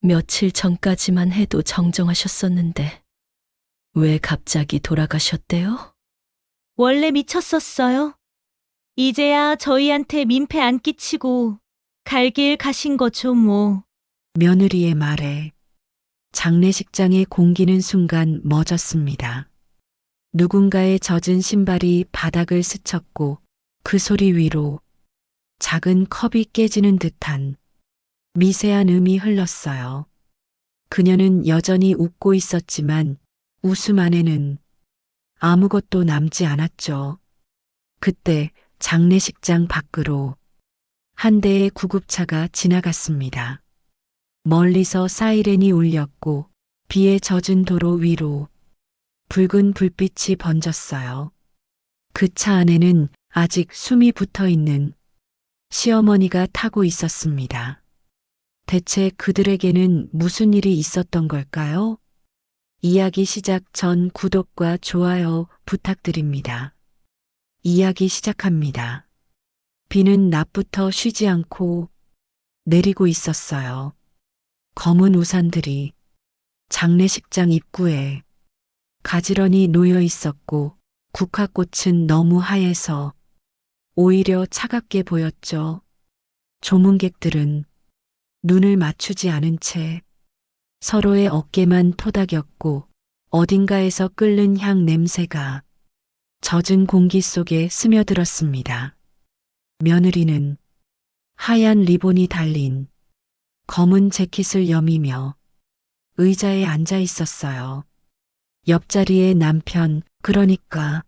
며칠 전까지만 해도 정정하셨었는데 왜 갑자기 돌아가셨대요? 원래 미쳤었어요. 이제야 저희한테 민폐 안 끼치고 갈 길 가신 거죠, 뭐. 며느리의 말에 장례식장의 공기는 순간 멎었습니다. 누군가의 젖은 신발이 바닥을 스쳤고 그 소리 위로 작은 컵이 깨지는 듯한 미세한 음이 흘렀어요. 그녀는 여전히 웃고 있었지만 웃음 안에는 아무것도 남지 않았죠. 그때 장례식장 밖으로 한 대의 구급차가 지나갔습니다. 멀리서 사이렌이 울렸고 비에 젖은 도로 위로 붉은 불빛이 번졌어요. 그 차 안에는 아직 숨이 붙어 있는 시어머니가 타고 있었습니다. 대체 그들에게는 무슨 일이 있었던 걸까요? 이야기 시작 전 구독과 좋아요 부탁드립니다. 이야기 시작합니다. 비는 낮부터 쉬지 않고 내리고 있었어요. 검은 우산들이 장례식장 입구에 가지런히 놓여 있었고 국화꽃은 너무 하얘서 오히려 차갑게 보였죠. 조문객들은 눈을 맞추지 않은 채 서로의 어깨만 토닥였고 어딘가에서 끓는 향 냄새가 젖은 공기 속에 스며들었습니다. 며느리는 하얀 리본이 달린 검은 재킷을 여미며 의자에 앉아 있었어요. 옆자리에 남편, 그러니까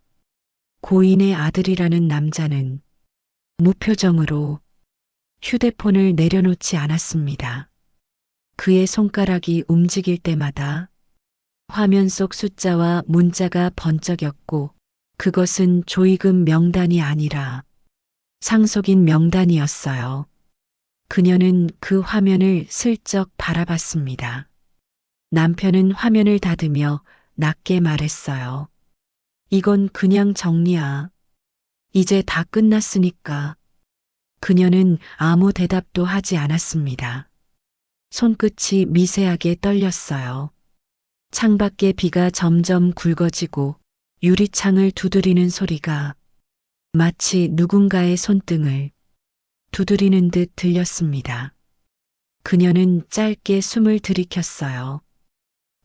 고인의 아들이라는 남자는 무표정으로 휴대폰을 내려놓지 않았습니다. 그의 손가락이 움직일 때마다 화면 속 숫자와 문자가 번쩍였고 그것은 조의금 명단이 아니라 상속인 명단이었어요. 그녀는 그 화면을 슬쩍 바라봤습니다. 남편은 화면을 닫으며 낮게 말했어요. 이건 그냥 정리야. 이제 다 끝났으니까. 그녀는 아무 대답도 하지 않았습니다. 손끝이 미세하게 떨렸어요. 창밖에 비가 점점 굵어지고 유리창을 두드리는 소리가 마치 누군가의 손등을 두드리는 듯 들렸습니다. 그녀는 짧게 숨을 들이켰어요.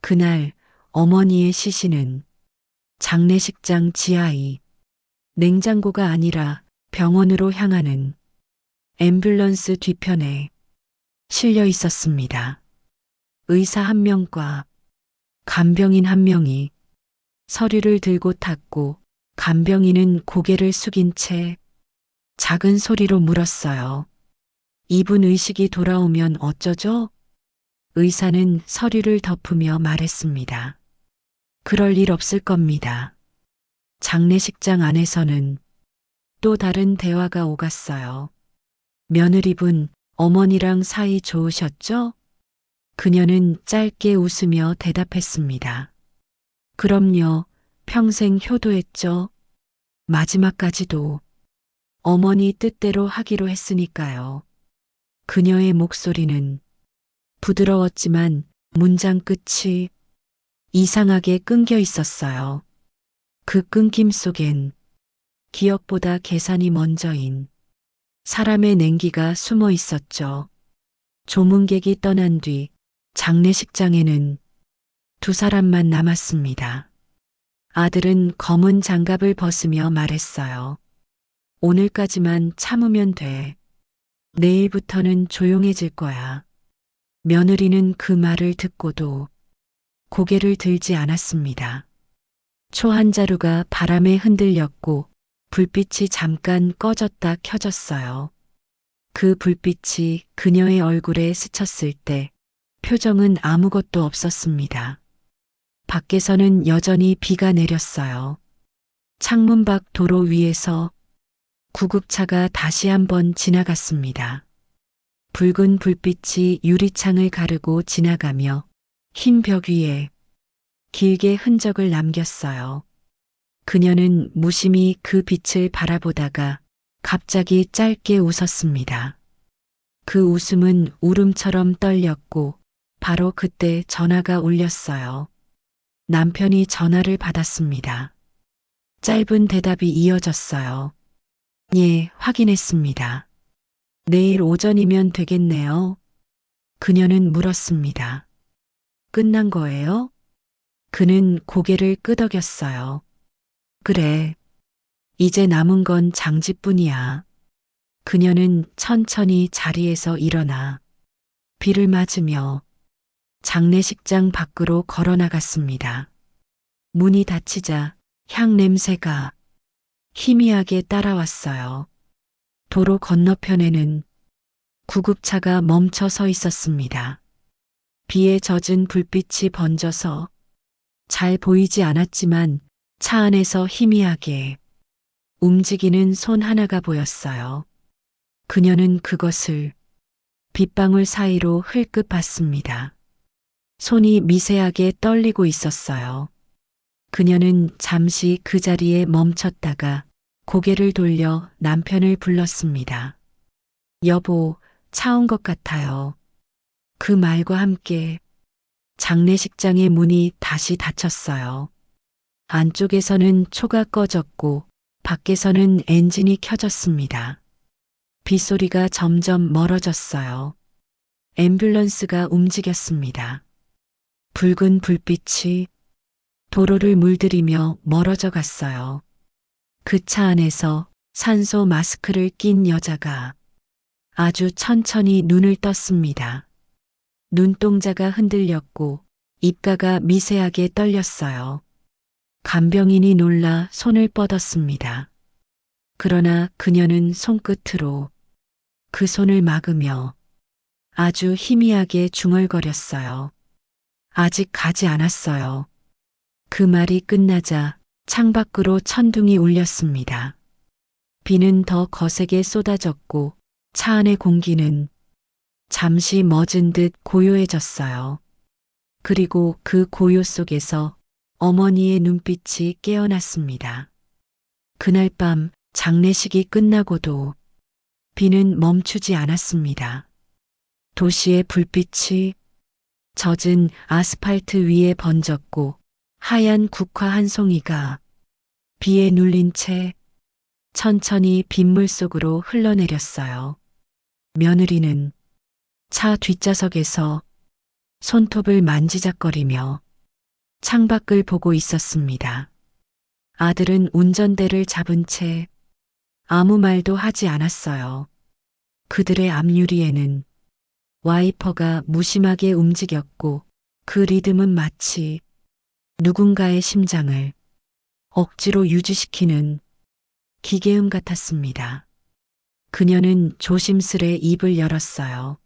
그날 어머니의 시신은 장례식장 지하의 냉장고가 아니라 병원으로 향하는 앰뷸런스 뒤편에 실려 있었습니다. 의사 한 명과 간병인 한 명이 서류를 들고 탔고 간병인은 고개를 숙인 채 작은 소리로 물었어요. 이분 의식이 돌아오면 어쩌죠? 의사는 서류를 덮으며 말했습니다. 그럴 일 없을 겁니다. 장례식장 안에서는 또 다른 대화가 오갔어요. 며느리분, 어머니랑 사이 좋으셨죠? 그녀는 짧게 웃으며 대답했습니다. 그럼요, 평생 효도했죠. 마지막까지도 어머니 뜻대로 하기로 했으니까요. 그녀의 목소리는 부드러웠지만 문장 끝이 이상하게 끊겨 있었어요. 그 끊김 속엔 기억보다 계산이 먼저인 사람의 냉기가 숨어 있었죠. 조문객이 떠난 뒤 장례식장에는 두 사람만 남았습니다. 아들은 검은 장갑을 벗으며 말했어요. 오늘까지만 참으면 돼. 내일부터는 조용해질 거야. 며느리는 그 말을 듣고도 고개를 들지 않았습니다. 초 한 자루가 바람에 흔들렸고 불빛이 잠깐 꺼졌다 켜졌어요. 그 불빛이 그녀의 얼굴에 스쳤을 때 표정은 아무것도 없었습니다. 밖에서는 여전히 비가 내렸어요. 창문 밖 도로 위에서 구급차가 다시 한번 지나갔습니다. 붉은 불빛이 유리창을 가르고 지나가며 흰 벽 위에 길게 흔적을 남겼어요. 그녀는 무심히 그 빛을 바라보다가 갑자기 짧게 웃었습니다. 그 웃음은 울음처럼 떨렸고 바로 그때 전화가 울렸어요. 남편이 전화를 받았습니다. 짧은 대답이 이어졌어요. 예, 확인했습니다. 내일 오전이면 되겠네요. 그녀는 물었습니다. 끝난 거예요? 그는 고개를 끄덕였어요. 그래. 이제 남은 건 장지뿐이야. 그녀는 천천히 자리에서 일어나 비를 맞으며 장례식장 밖으로 걸어 나갔습니다. 문이 닫히자 향 냄새가 희미하게 따라왔어요. 도로 건너편에는 구급차가 멈춰 서 있었습니다. 비에 젖은 불빛이 번져서 잘 보이지 않았지만 차 안에서 희미하게 움직이는 손 하나가 보였어요. 그녀는 그것을 빗방울 사이로 흘끗 봤습니다. 손이 미세하게 떨리고 있었어요. 그녀는 잠시 그 자리에 멈췄다가 고개를 돌려 남편을 불렀습니다. 여보, 차 온 것 같아요. 그 말과 함께 장례식장의 문이 다시 닫혔어요. 안쪽에서는 초가 꺼졌고 밖에서는 엔진이 켜졌습니다. 빗소리가 점점 멀어졌어요. 앰뷸런스가 움직였습니다. 붉은 불빛이 도로를 물들이며 멀어져 갔어요. 그 차 안에서 산소 마스크를 낀 여자가 아주 천천히 눈을 떴습니다. 눈동자가 흔들렸고 입가가 미세하게 떨렸어요. 간병인이 놀라 손을 뻗었습니다. 그러나 그녀는 손끝으로 그 손을 막으며 아주 희미하게 중얼거렸어요. 아직 가지 않았어요. 그 말이 끝나자 창밖으로 천둥이 울렸습니다. 비는 더 거세게 쏟아졌고 차 안의 공기는 잠시 멎은 듯 고요해졌어요. 그리고 그 고요 속에서 어머니의 눈빛이 깨어났습니다. 그날 밤 장례식이 끝나고도 비는 멈추지 않았습니다. 도시의 불빛이 젖은 아스팔트 위에 번졌고 하얀 국화 한 송이가 비에 눌린 채 천천히 빗물 속으로 흘러내렸어요. 며느리는 차 뒷좌석에서 손톱을 만지작거리며 창밖을 보고 있었습니다. 아들은 운전대를 잡은 채 아무 말도 하지 않았어요. 그들의 앞유리에는 와이퍼가 무심하게 움직였고 그 리듬은 마치 누군가의 심장을 억지로 유지시키는 기계음 같았습니다. 그녀는 조심스레 입을 열었어요.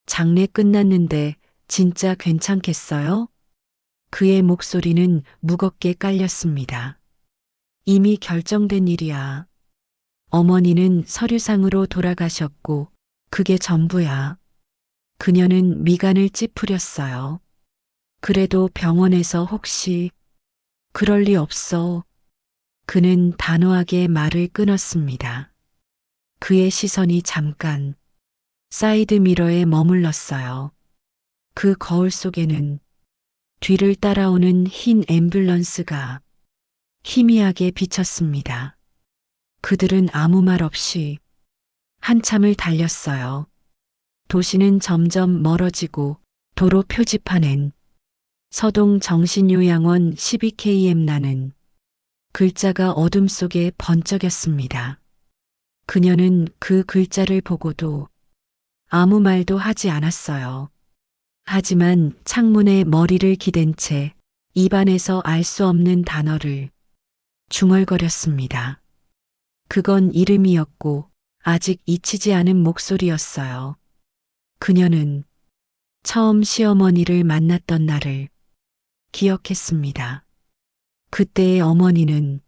장례 끝났는데 진짜 괜찮겠어요? 그의 목소리는 무겁게 깔렸습니다. 이미 결정된 일이야. 어머니는 서류상으로 돌아가셨고 그게 전부야. 그녀는 미간을 찌푸렸어요. 그래도 병원에서 혹시 그럴 리 없어. 그는 단호하게 말을 끊었습니다. 그의 시선이 잠깐 사이드 미러에 머물렀어요. 그 거울 속에는 뒤를 따라오는 흰 앰뷸런스가 희미하게 비쳤습니다. 그들은 아무 말 없이 한참을 달렸어요. 도시는 점점 멀어지고 도로 표지판엔 서동 정신요양원 12km 나는 글자가 어둠 속에 번쩍였습니다. 그녀는 그 글자를 보고도 아무 말도 하지 않았어요. 하지만 창문에 머리를 기댄 채 입안에서 알 수 없는 단어를 중얼거렸습니다. 그건 이름이었고 아직 잊히지 않은 목소리였어요. 그녀는 처음 시어머니를 만났던 날을 기억했습니다. 그때의 어머니는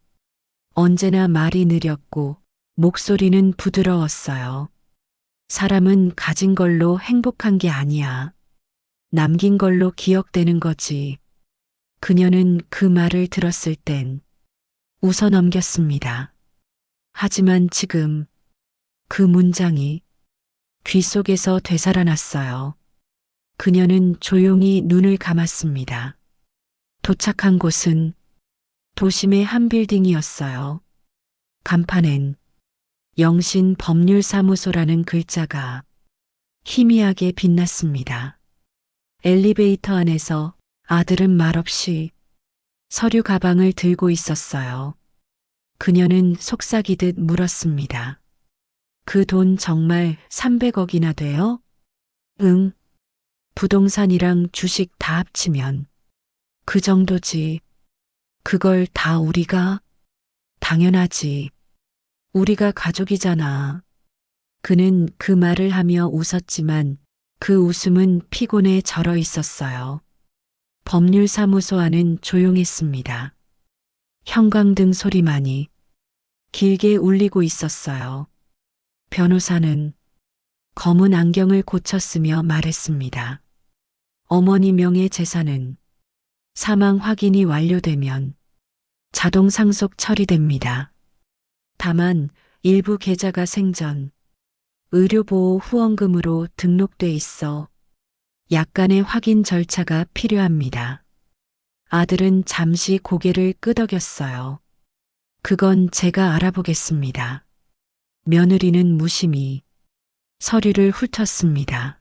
언제나 말이 느렸고 목소리는 부드러웠어요. 사람은 가진 걸로 행복한 게 아니야. 남긴 걸로 기억되는 거지. 그녀는 그 말을 들었을 땐 웃어 넘겼습니다. 하지만 지금 그 문장이 귀 속에서 되살아났어요. 그녀는 조용히 눈을 감았습니다. 도착한 곳은 도심의 한 빌딩이었어요. 간판엔 영신 법률사무소라는 글자가 희미하게 빛났습니다. 엘리베이터 안에서 아들은 말없이 서류 가방을 들고 있었어요. 그녀는 속삭이듯 물었습니다. 그 돈 정말 300억이나 돼요? 응. 부동산이랑 주식 다 합치면 그 정도지. 그걸 다 우리가? 당연하지. 우리가 가족이잖아. 그는 그 말을 하며 웃었지만 그 웃음은 피곤에 절어 있었어요. 법률사무소 안은 조용했습니다. 형광등 소리만이 길게 울리고 있었어요. 변호사는 검은 안경을 고쳤으며 말했습니다. 어머니 명의 재산은 사망 확인이 완료되면 자동 상속 처리됩니다. 다만 일부 계좌가 생전 의료보호 후원금으로 등록돼 있어 약간의 확인 절차가 필요합니다. 아들은 잠시 고개를 끄덕였어요. 그건 제가 알아보겠습니다. 며느리는 무심히 서류를 훑었습니다.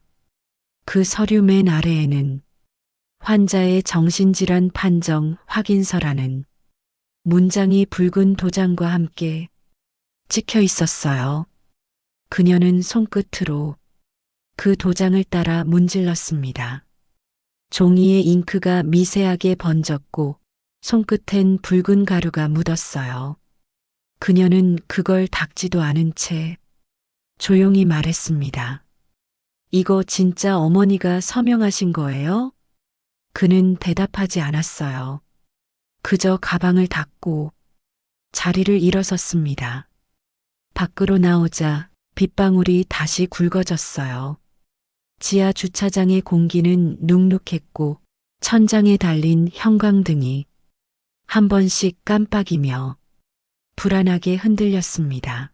그 서류 맨 아래에는 환자의 정신질환 판정 확인서라는 문장이 붉은 도장과 함께 찍혀 있었어요. 그녀는 손끝으로 그 도장을 따라 문질렀습니다. 종이에 잉크가 미세하게 번졌고 손끝엔 붉은 가루가 묻었어요. 그녀는 그걸 닦지도 않은 채 조용히 말했습니다. 이거 진짜 어머니가 서명하신 거예요? 그는 대답하지 않았어요. 그저 가방을 닫고 자리를 일어섰습니다. 밖으로 나오자 빗방울이 다시 굵어졌어요. 지하 주차장의 공기는 눅눅했고 천장에 달린 형광등이 한 번씩 깜빡이며 불안하게 흔들렸습니다.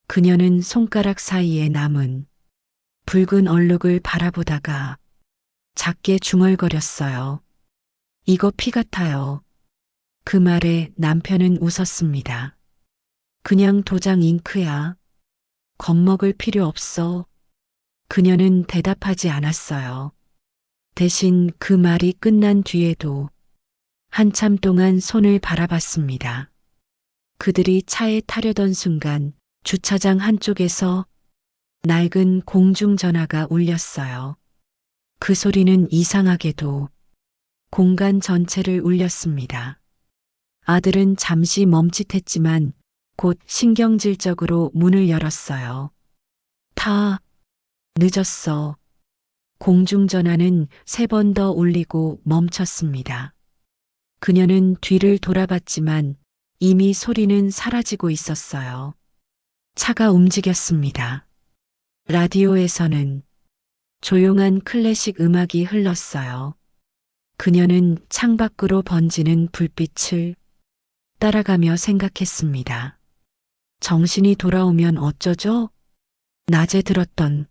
그녀는 손가락 사이에 남은 붉은 얼룩을 바라보다가 작게 중얼거렸어요. 이거 피 같아요. 그 말에 남편은 웃었습니다. 그냥 도장 잉크야. 겁먹을 필요 없어. 그녀는 대답하지 않았어요. 대신 그 말이 끝난 뒤에도 한참 동안 손을 바라봤습니다. 그들이 차에 타려던 순간 주차장 한쪽에서 낡은 공중전화가 울렸어요. 그 소리는 이상하게도 공간 전체를 울렸습니다. 아들은 잠시 멈칫했지만 곧 신경질적으로 문을 열었어요. 다 늦었어. 공중전화는 3번 더 울리고 멈췄습니다. 그녀는 뒤를 돌아봤지만 이미 소리는 사라지고 있었어요. 차가 움직였습니다. 라디오에서는 조용한 클래식 음악이 흘렀어요. 그녀는 창밖으로 번지는 불빛을 따라가며 생각했습니다. 정신이 돌아오면 어쩌죠? 낮에 들었던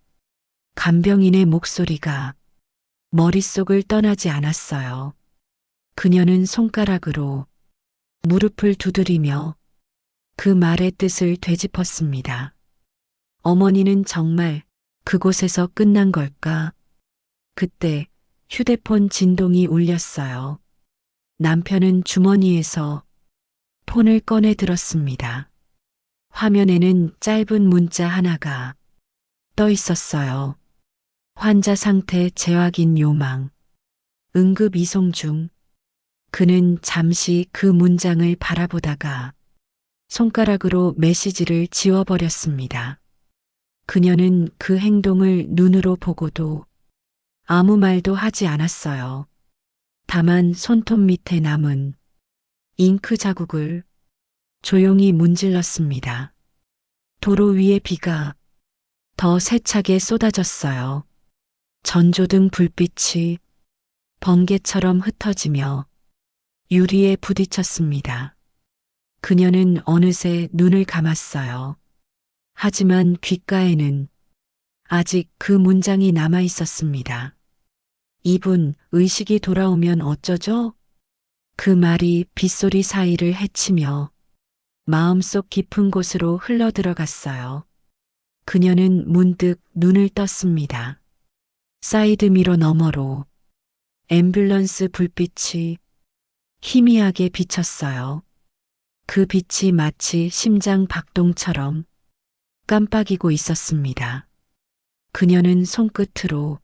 간병인의 목소리가 머릿속을 떠나지 않았어요. 그녀는 손가락으로 무릎을 두드리며 그 말의 뜻을 되짚었습니다. 어머니는 정말 그곳에서 끝난 걸까? 그때 휴대폰 진동이 울렸어요. 남편은 주머니에서 폰을 꺼내 들었습니다. 화면에는 짧은 문자 하나가 떠 있었어요. 환자 상태 재확인 요망. 응급 이송 중. 그는 잠시 그 문장을 바라보다가 손가락으로 메시지를 지워버렸습니다. 그녀는 그 행동을 눈으로 보고도 아무 말도 하지 않았어요. 다만 손톱 밑에 남은 잉크 자국을 조용히 문질렀습니다. 도로 위에 비가 더 세차게 쏟아졌어요. 전조등 불빛이 번개처럼 흩어지며 유리에 부딪혔습니다. 그녀는 어느새 눈을 감았어요. 하지만 귓가에는 아직 그 문장이 남아 있었습니다. 이분 의식이 돌아오면 어쩌죠? 그 말이 빗소리 사이를 헤치며 마음속 깊은 곳으로 흘러들어갔어요. 그녀는 문득 눈을 떴습니다. 사이드미러 너머로 앰뷸런스 불빛이 희미하게 비쳤어요. 그 빛이 마치 심장 박동처럼 깜빡이고 있었습니다. 그녀는 손끝으로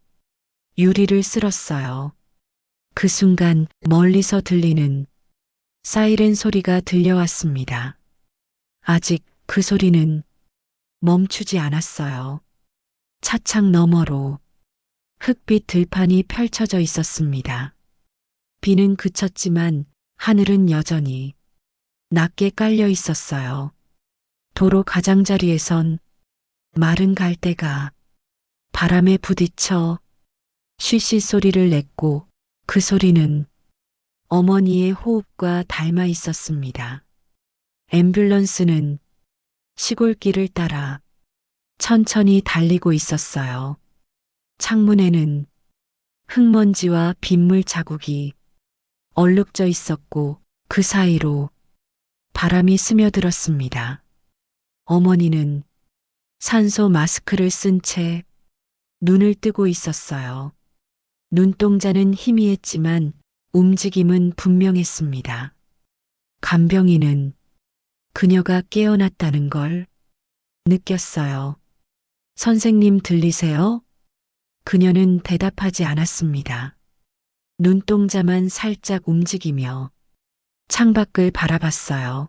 유리를 쓸었어요. 그 순간 멀리서 들리는 사이렌 소리가 들려왔습니다. 아직 그 소리는 멈추지 않았어요. 차창 너머로 흑빛 들판이 펼쳐져 있었습니다. 비는 그쳤지만 하늘은 여전히 낮게 깔려 있었어요. 도로 가장자리에선 마른 갈대가 바람에 부딪혀 쉬쉬 소리를 냈고 그 소리는 어머니의 호흡과 닮아 있었습니다. 앰뷸런스는 시골길을 따라 천천히 달리고 있었어요. 창문에는 흙먼지와 빗물 자국이 얼룩져 있었고 그 사이로 바람이 스며들었습니다. 어머니는 산소 마스크를 쓴 채 눈을 뜨고 있었어요. 눈동자는 희미했지만 움직임은 분명했습니다. 간병인은 그녀가 깨어났다는 걸 느꼈어요. 선생님 들리세요? 그녀는 대답하지 않았습니다. 눈동자만 살짝 움직이며 창밖을 바라봤어요.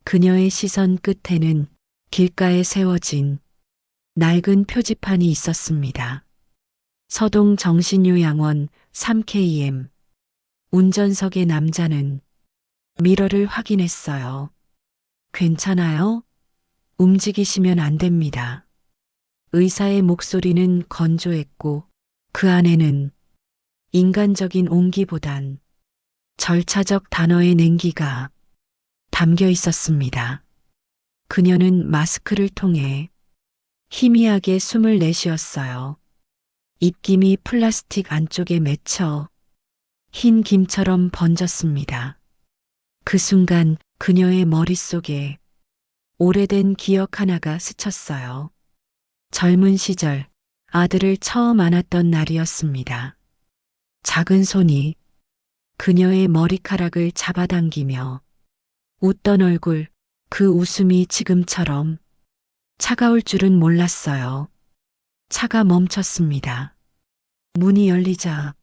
그녀의 시선 끝에는 길가에 세워진 낡은 표지판이 있었습니다. 서동 정신요양원 3KM. 운전석의 남자는 미러를 확인했어요. 괜찮아요? 움직이시면 안 됩니다. 의사의 목소리는 건조했고 그 안에는 인간적인 온기보단 절차적 단어의 냉기가 담겨 있었습니다. 그녀는 마스크를 통해 희미하게 숨을 내쉬었어요. 입김이 플라스틱 안쪽에 맺혀 흰 김처럼 번졌습니다. 그 순간 그녀의 머릿속에 오래된 기억 하나가 스쳤어요. 젊은 시절 아들을 처음 안았던 날이었습니다. 작은 손이 그녀의 머리카락을 잡아당기며 웃던 얼굴, 그 웃음이 지금처럼 차가울 줄은 몰랐어요. 차가 멈췄습니다. 문이 열리자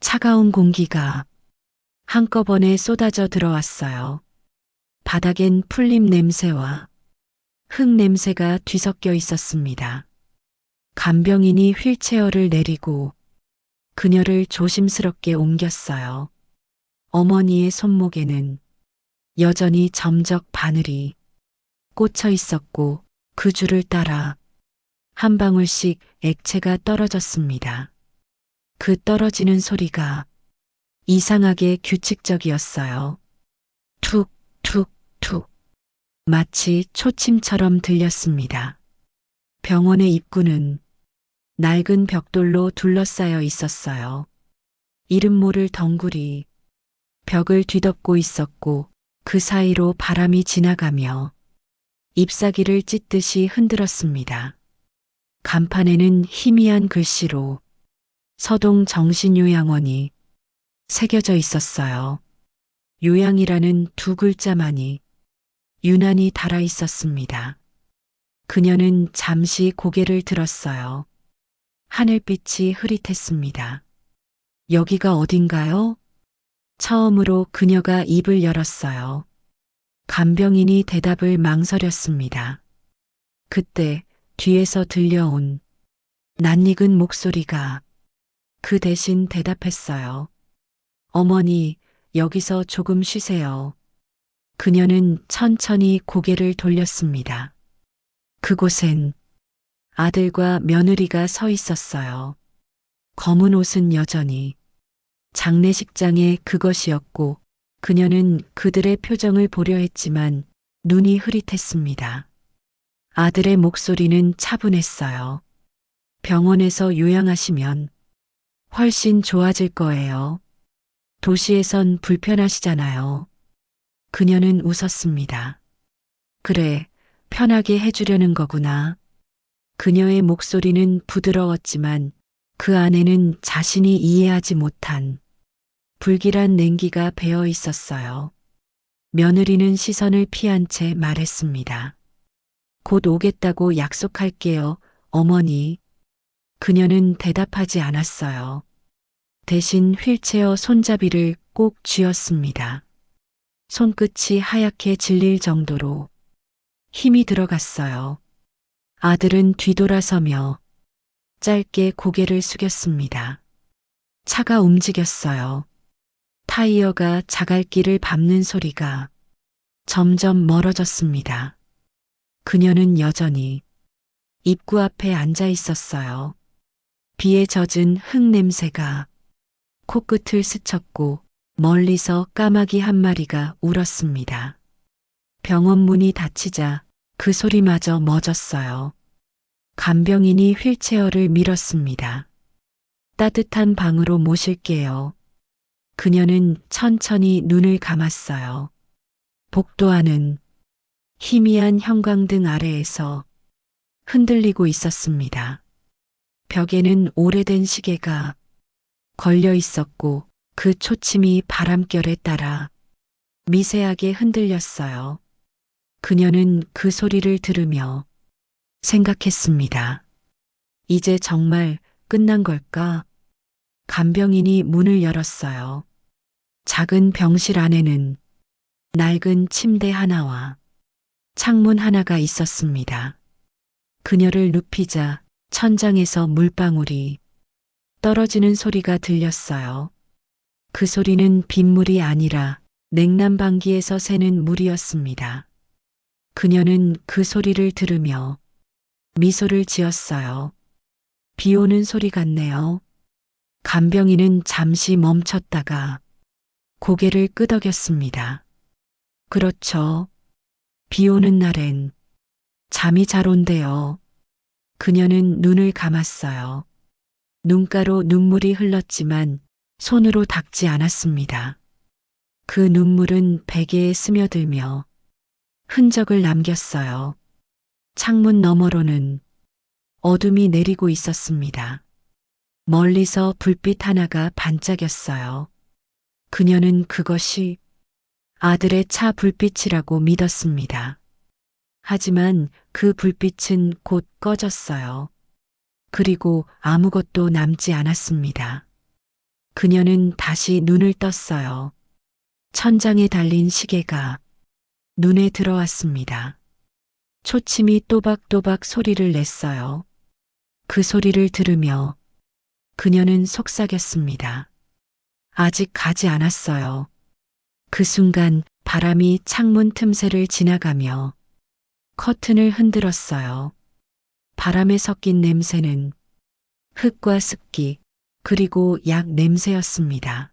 차가운 공기가 한꺼번에 쏟아져 들어왔어요. 바닥엔 풀림 냄새와 흙 냄새가 뒤섞여 있었습니다. 간병인이 휠체어를 내리고 그녀를 조심스럽게 옮겼어요. 어머니의 손목에는 여전히 점적 바늘이 꽂혀 있었고 그 줄을 따라 한 방울씩 액체가 떨어졌습니다. 그 떨어지는 소리가 이상하게 규칙적이었어요. 툭, 툭, 툭. 마치 초침처럼 들렸습니다. 병원의 입구는 낡은 벽돌로 둘러싸여 있었어요. 이름 모를 덩굴이 벽을 뒤덮고 있었고 그 사이로 바람이 지나가며 잎사귀를 찢듯이 흔들었습니다. 간판에는 희미한 글씨로 서동 정신요양원이 새겨져 있었어요. 요양이라는 두 글자만이 유난히 달아 있었습니다. 그녀는 잠시 고개를 들었어요. 하늘빛이 흐릿했습니다. 여기가 어딘가요? 처음으로 그녀가 입을 열었어요. 간병인이 대답을 망설였습니다. 그때 뒤에서 들려온 낯익은 목소리가 그 대신 대답했어요. 어머니, 여기서 조금 쉬세요. 그녀는 천천히 고개를 돌렸습니다. 그곳엔 아들과 며느리가 서 있었어요. 검은 옷은 여전히 장례식장의 그것이었고 그녀는 그들의 표정을 보려 했지만 눈이 흐릿했습니다. 아들의 목소리는 차분했어요. 병원에서 요양하시면 훨씬 좋아질 거예요. 도시에선 불편하시잖아요. 그녀는 웃었습니다. 그래, 편하게 해주려는 거구나. 그녀의 목소리는 부드러웠지만 그 안에는 자신이 이해하지 못한 불길한 냉기가 배어 있었어요. 며느리는 시선을 피한 채 말했습니다. 곧 오겠다고 약속할게요, 어머니. 그녀는 대답하지 않았어요. 대신 휠체어 손잡이를 꼭 쥐었습니다. 손끝이 하얗게 질릴 정도로 힘이 들어갔어요. 아들은 뒤돌아서며 짧게 고개를 숙였습니다. 차가 움직였어요. 타이어가 자갈길을 밟는 소리가 점점 멀어졌습니다. 그녀는 여전히 입구 앞에 앉아 있었어요. 비에 젖은 흙 냄새가 코끝을 스쳤고 멀리서 까마귀 한 마리가 울었습니다. 병원 문이 닫히자 그 소리마저 멎었어요. 간병인이 휠체어를 밀었습니다. 따뜻한 방으로 모실게요. 그녀는 천천히 눈을 감았어요. 복도화는 희미한 형광등 아래에서 흔들리고 있었습니다. 벽에는 오래된 시계가 걸려 있었고 그 초침이 바람결에 따라 미세하게 흔들렸어요. 그녀는 그 소리를 들으며 생각했습니다. 이제 정말 끝난 걸까? 간병인이 문을 열었어요. 작은 병실 안에는 낡은 침대 하나와 창문 하나가 있었습니다. 그녀를 눕히자 천장에서 물방울이 떨어지는 소리가 들렸어요. 그 소리는 빗물이 아니라 냉난방기에서 새는 물이었습니다. 그녀는 그 소리를 들으며 미소를 지었어요. 비 오는 소리 같네요. 간병인은 잠시 멈췄다가 고개를 끄덕였습니다. 그렇죠. 비 오는 날엔 잠이 잘 온대요. 그녀는 눈을 감았어요. 눈가로 눈물이 흘렀지만 손으로 닦지 않았습니다. 그 눈물은 베개에 스며들며 흔적을 남겼어요. 창문 너머로는 어둠이 내리고 있었습니다. 멀리서 불빛 하나가 반짝였어요. 그녀는 그것이 아들의 차 불빛이라고 믿었습니다. 하지만 그 불빛은 곧 꺼졌어요. 그리고 아무것도 남지 않았습니다. 그녀는 다시 눈을 떴어요. 천장에 달린 시계가 눈에 들어왔습니다. 초침이 또박또박 소리를 냈어요. 그 소리를 들으며 그녀는 속삭였습니다. 아직 가지 않았어요. 그 순간 바람이 창문 틈새를 지나가며 커튼을 흔들었어요. 바람에 섞인 냄새는 흙과 습기 그리고 약 냄새였습니다.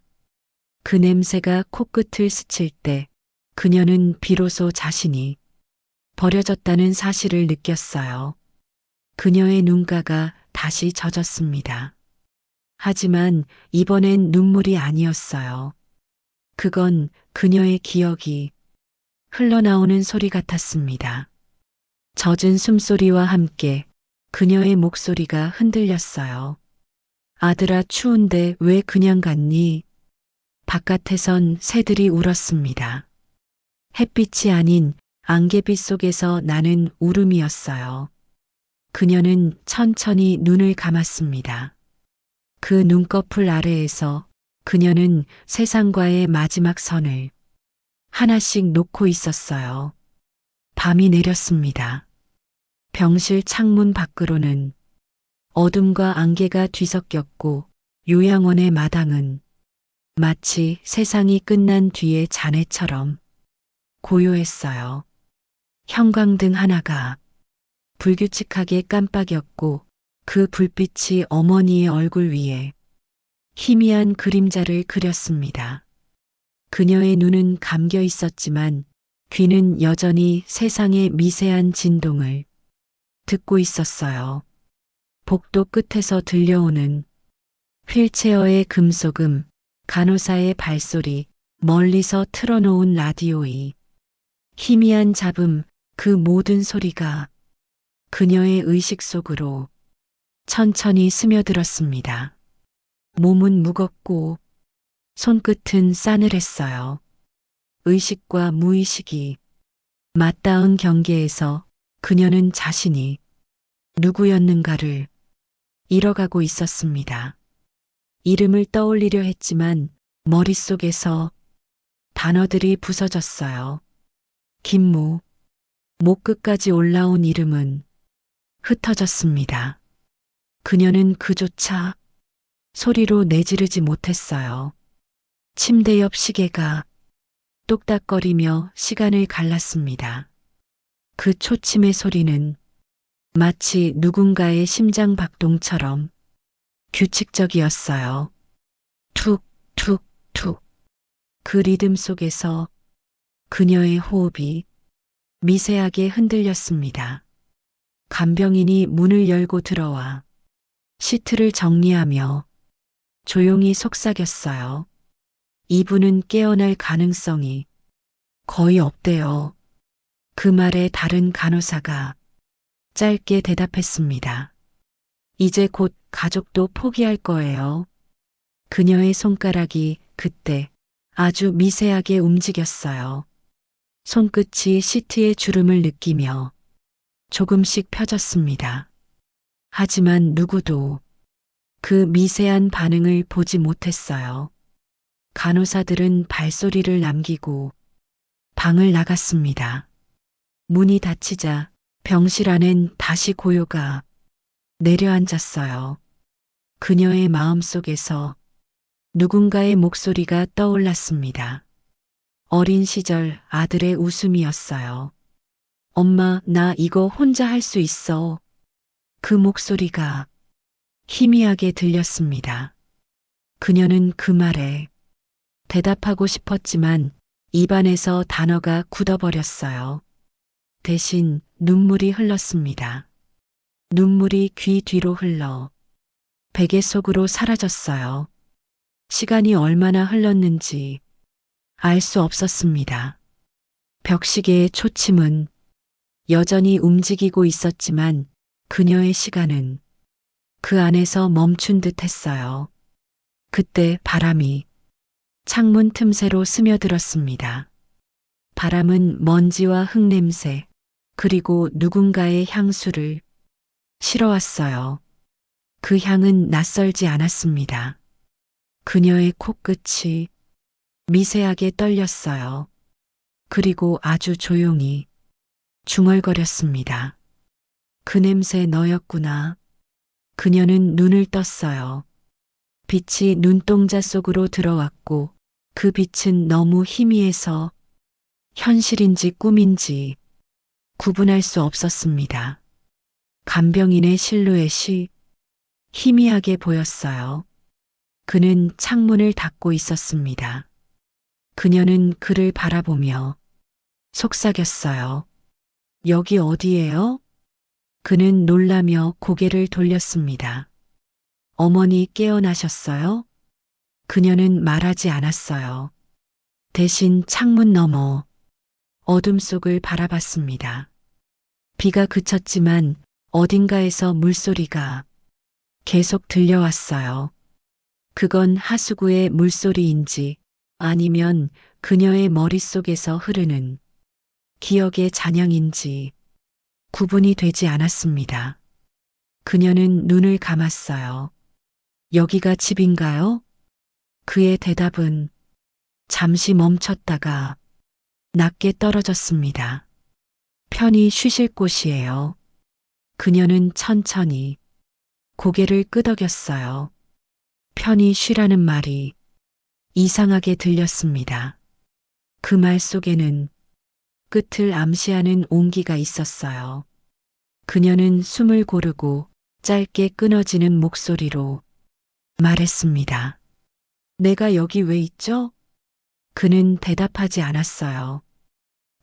그 냄새가 코끝을 스칠 때 그녀는 비로소 자신이 버려졌다는 사실을 느꼈어요. 그녀의 눈가가 다시 젖었습니다. 하지만 이번엔 눈물이 아니었어요. 그건 그녀의 기억이 흘러나오는 소리 같았습니다. 젖은 숨소리와 함께 그녀의 목소리가 흔들렸어요. 아들아, 추운데 왜 그냥 갔니? 바깥에선 새들이 울었습니다. 햇빛이 아닌 안개빛 속에서 나는 울음이었어요. 그녀는 천천히 눈을 감았습니다. 그 눈꺼풀 아래에서 그녀는 세상과의 마지막 선을 하나씩 놓고 있었어요. 밤이 내렸습니다. 병실 창문 밖으로는 어둠과 안개가 뒤섞였고 요양원의 마당은 마치 세상이 끝난 뒤의 잔해처럼 고요했어요. 형광등 하나가 불규칙하게 깜빡였고 그 불빛이 어머니의 얼굴 위에 희미한 그림자를 그렸습니다. 그녀의 눈은 감겨 있었지만 귀는 여전히 세상의 미세한 진동을 듣고 있었어요. 복도 끝에서 들려오는 휠체어의 금속음, 간호사의 발소리, 멀리서 틀어놓은 라디오의 희미한 잡음, 그 모든 소리가 그녀의 의식 속으로 천천히 스며들었습니다. 몸은 무겁고 손끝은 싸늘했어요. 의식과 무의식이 맞닿은 경계에서 그녀는 자신이 누구였는가를 잃어가고 있었습니다. 이름을 떠올리려 했지만 머릿속에서 단어들이 부서졌어요. 김무, 목 끝까지 올라온 이름은 흩어졌습니다. 그녀는 그조차 소리로 내지르지 못했어요. 침대 옆 시계가 똑딱거리며 시간을 갈랐습니다. 그 초침의 소리는 마치 누군가의 심장 박동처럼 규칙적이었어요. 툭, 툭, 툭. 그 리듬 속에서 그녀의 호흡이 미세하게 흔들렸습니다. 간병인이 문을 열고 들어와 시트를 정리하며 조용히 속삭였어요. 이분은 깨어날 가능성이 거의 없대요. 그 말에 다른 간호사가 짧게 대답했습니다. 이제 곧 가족도 포기할 거예요. 그녀의 손가락이 그때 아주 미세하게 움직였어요. 손끝이 시트의 주름을 느끼며 조금씩 펴졌습니다. 하지만 누구도 그 미세한 반응을 보지 못했어요. 간호사들은 발소리를 남기고 방을 나갔습니다. 문이 닫히자 병실 안엔 다시 고요가 내려앉았어요. 그녀의 마음속에서 누군가의 목소리가 떠올랐습니다. 어린 시절 아들의 웃음이었어요. 엄마, 나 이거 혼자 할 수 있어. 그 목소리가 희미하게 들렸습니다. 그녀는 그 말에 대답하고 싶었지만 입안에서 단어가 굳어버렸어요. 대신 눈물이 흘렀습니다. 눈물이 귀 뒤로 흘러 베개 속으로 사라졌어요. 시간이 얼마나 흘렀는지 알 수 없었습니다. 벽시계의 초침은 여전히 움직이고 있었지만 그녀의 시간은 그 안에서 멈춘 듯 했어요. 그때 바람이 창문 틈새로 스며들었습니다. 바람은 먼지와 흙냄새, 그리고 누군가의 향수를 실어왔어요. 그 향은 낯설지 않았습니다. 그녀의 코끝이 미세하게 떨렸어요. 그리고 아주 조용히 중얼거렸습니다. 그 냄새 너였구나. 그녀는 눈을 떴어요. 빛이 눈동자 속으로 들어왔고 그 빛은 너무 희미해서 현실인지 꿈인지 구분할 수 없었습니다. 간병인의 실루엣이 희미하게 보였어요. 그는 창문을 닫고 있었습니다. 그녀는 그를 바라보며 속삭였어요. 여기 어디예요? 그는 놀라며 고개를 돌렸습니다. 어머니 깨어나셨어요? 그녀는 말하지 않았어요. 대신 창문 너머 어둠 속을 바라봤습니다. 비가 그쳤지만 어딘가에서 물소리가 계속 들려왔어요. 그건 하수구의 물소리인지 아니면 그녀의 머릿속에서 흐르는 기억의 잔향인지 구분이 되지 않았습니다. 그녀는 눈을 감았어요. 여기가 집인가요? 그의 대답은 잠시 멈췄다가 낮게 떨어졌습니다. 편히 쉬실 곳이에요. 그녀는 천천히 고개를 끄덕였어요. 편히 쉬라는 말이 이상하게 들렸습니다. 그 말 속에는 끝을 암시하는 온기가 있었어요. 그녀는 숨을 고르고 짧게 끊어지는 목소리로 말했습니다. 내가 여기 왜 있죠? 그는 대답하지 않았어요.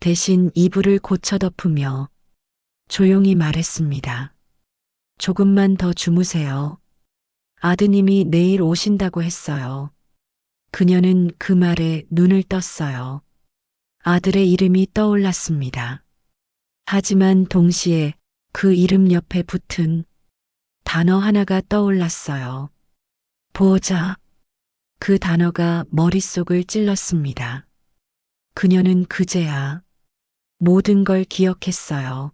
대신 이불을 고쳐 덮으며 조용히 말했습니다. 조금만 더 주무세요. 아드님이 내일 오신다고 했어요. 그녀는 그 말에 눈을 떴어요. 아들의 이름이 떠올랐습니다. 하지만 동시에 그 이름 옆에 붙은 단어 하나가 떠올랐어요. 보호자. 그 단어가 머릿속을 찔렀습니다. 그녀는 그제야 모든 걸 기억했어요.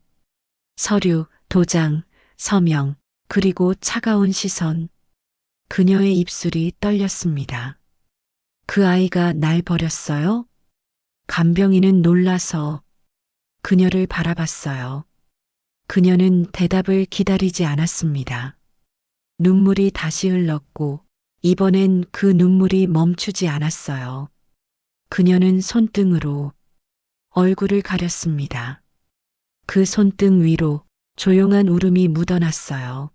서류, 도장, 서명, 그리고 차가운 시선. 그녀의 입술이 떨렸습니다. 그 아이가 날 버렸어요? 간병인은 놀라서 그녀를 바라봤어요. 그녀는 대답을 기다리지 않았습니다. 눈물이 다시 흘렀고 이번엔 그 눈물이 멈추지 않았어요. 그녀는 손등으로 얼굴을 가렸습니다. 그 손등 위로 조용한 울음이 묻어났어요.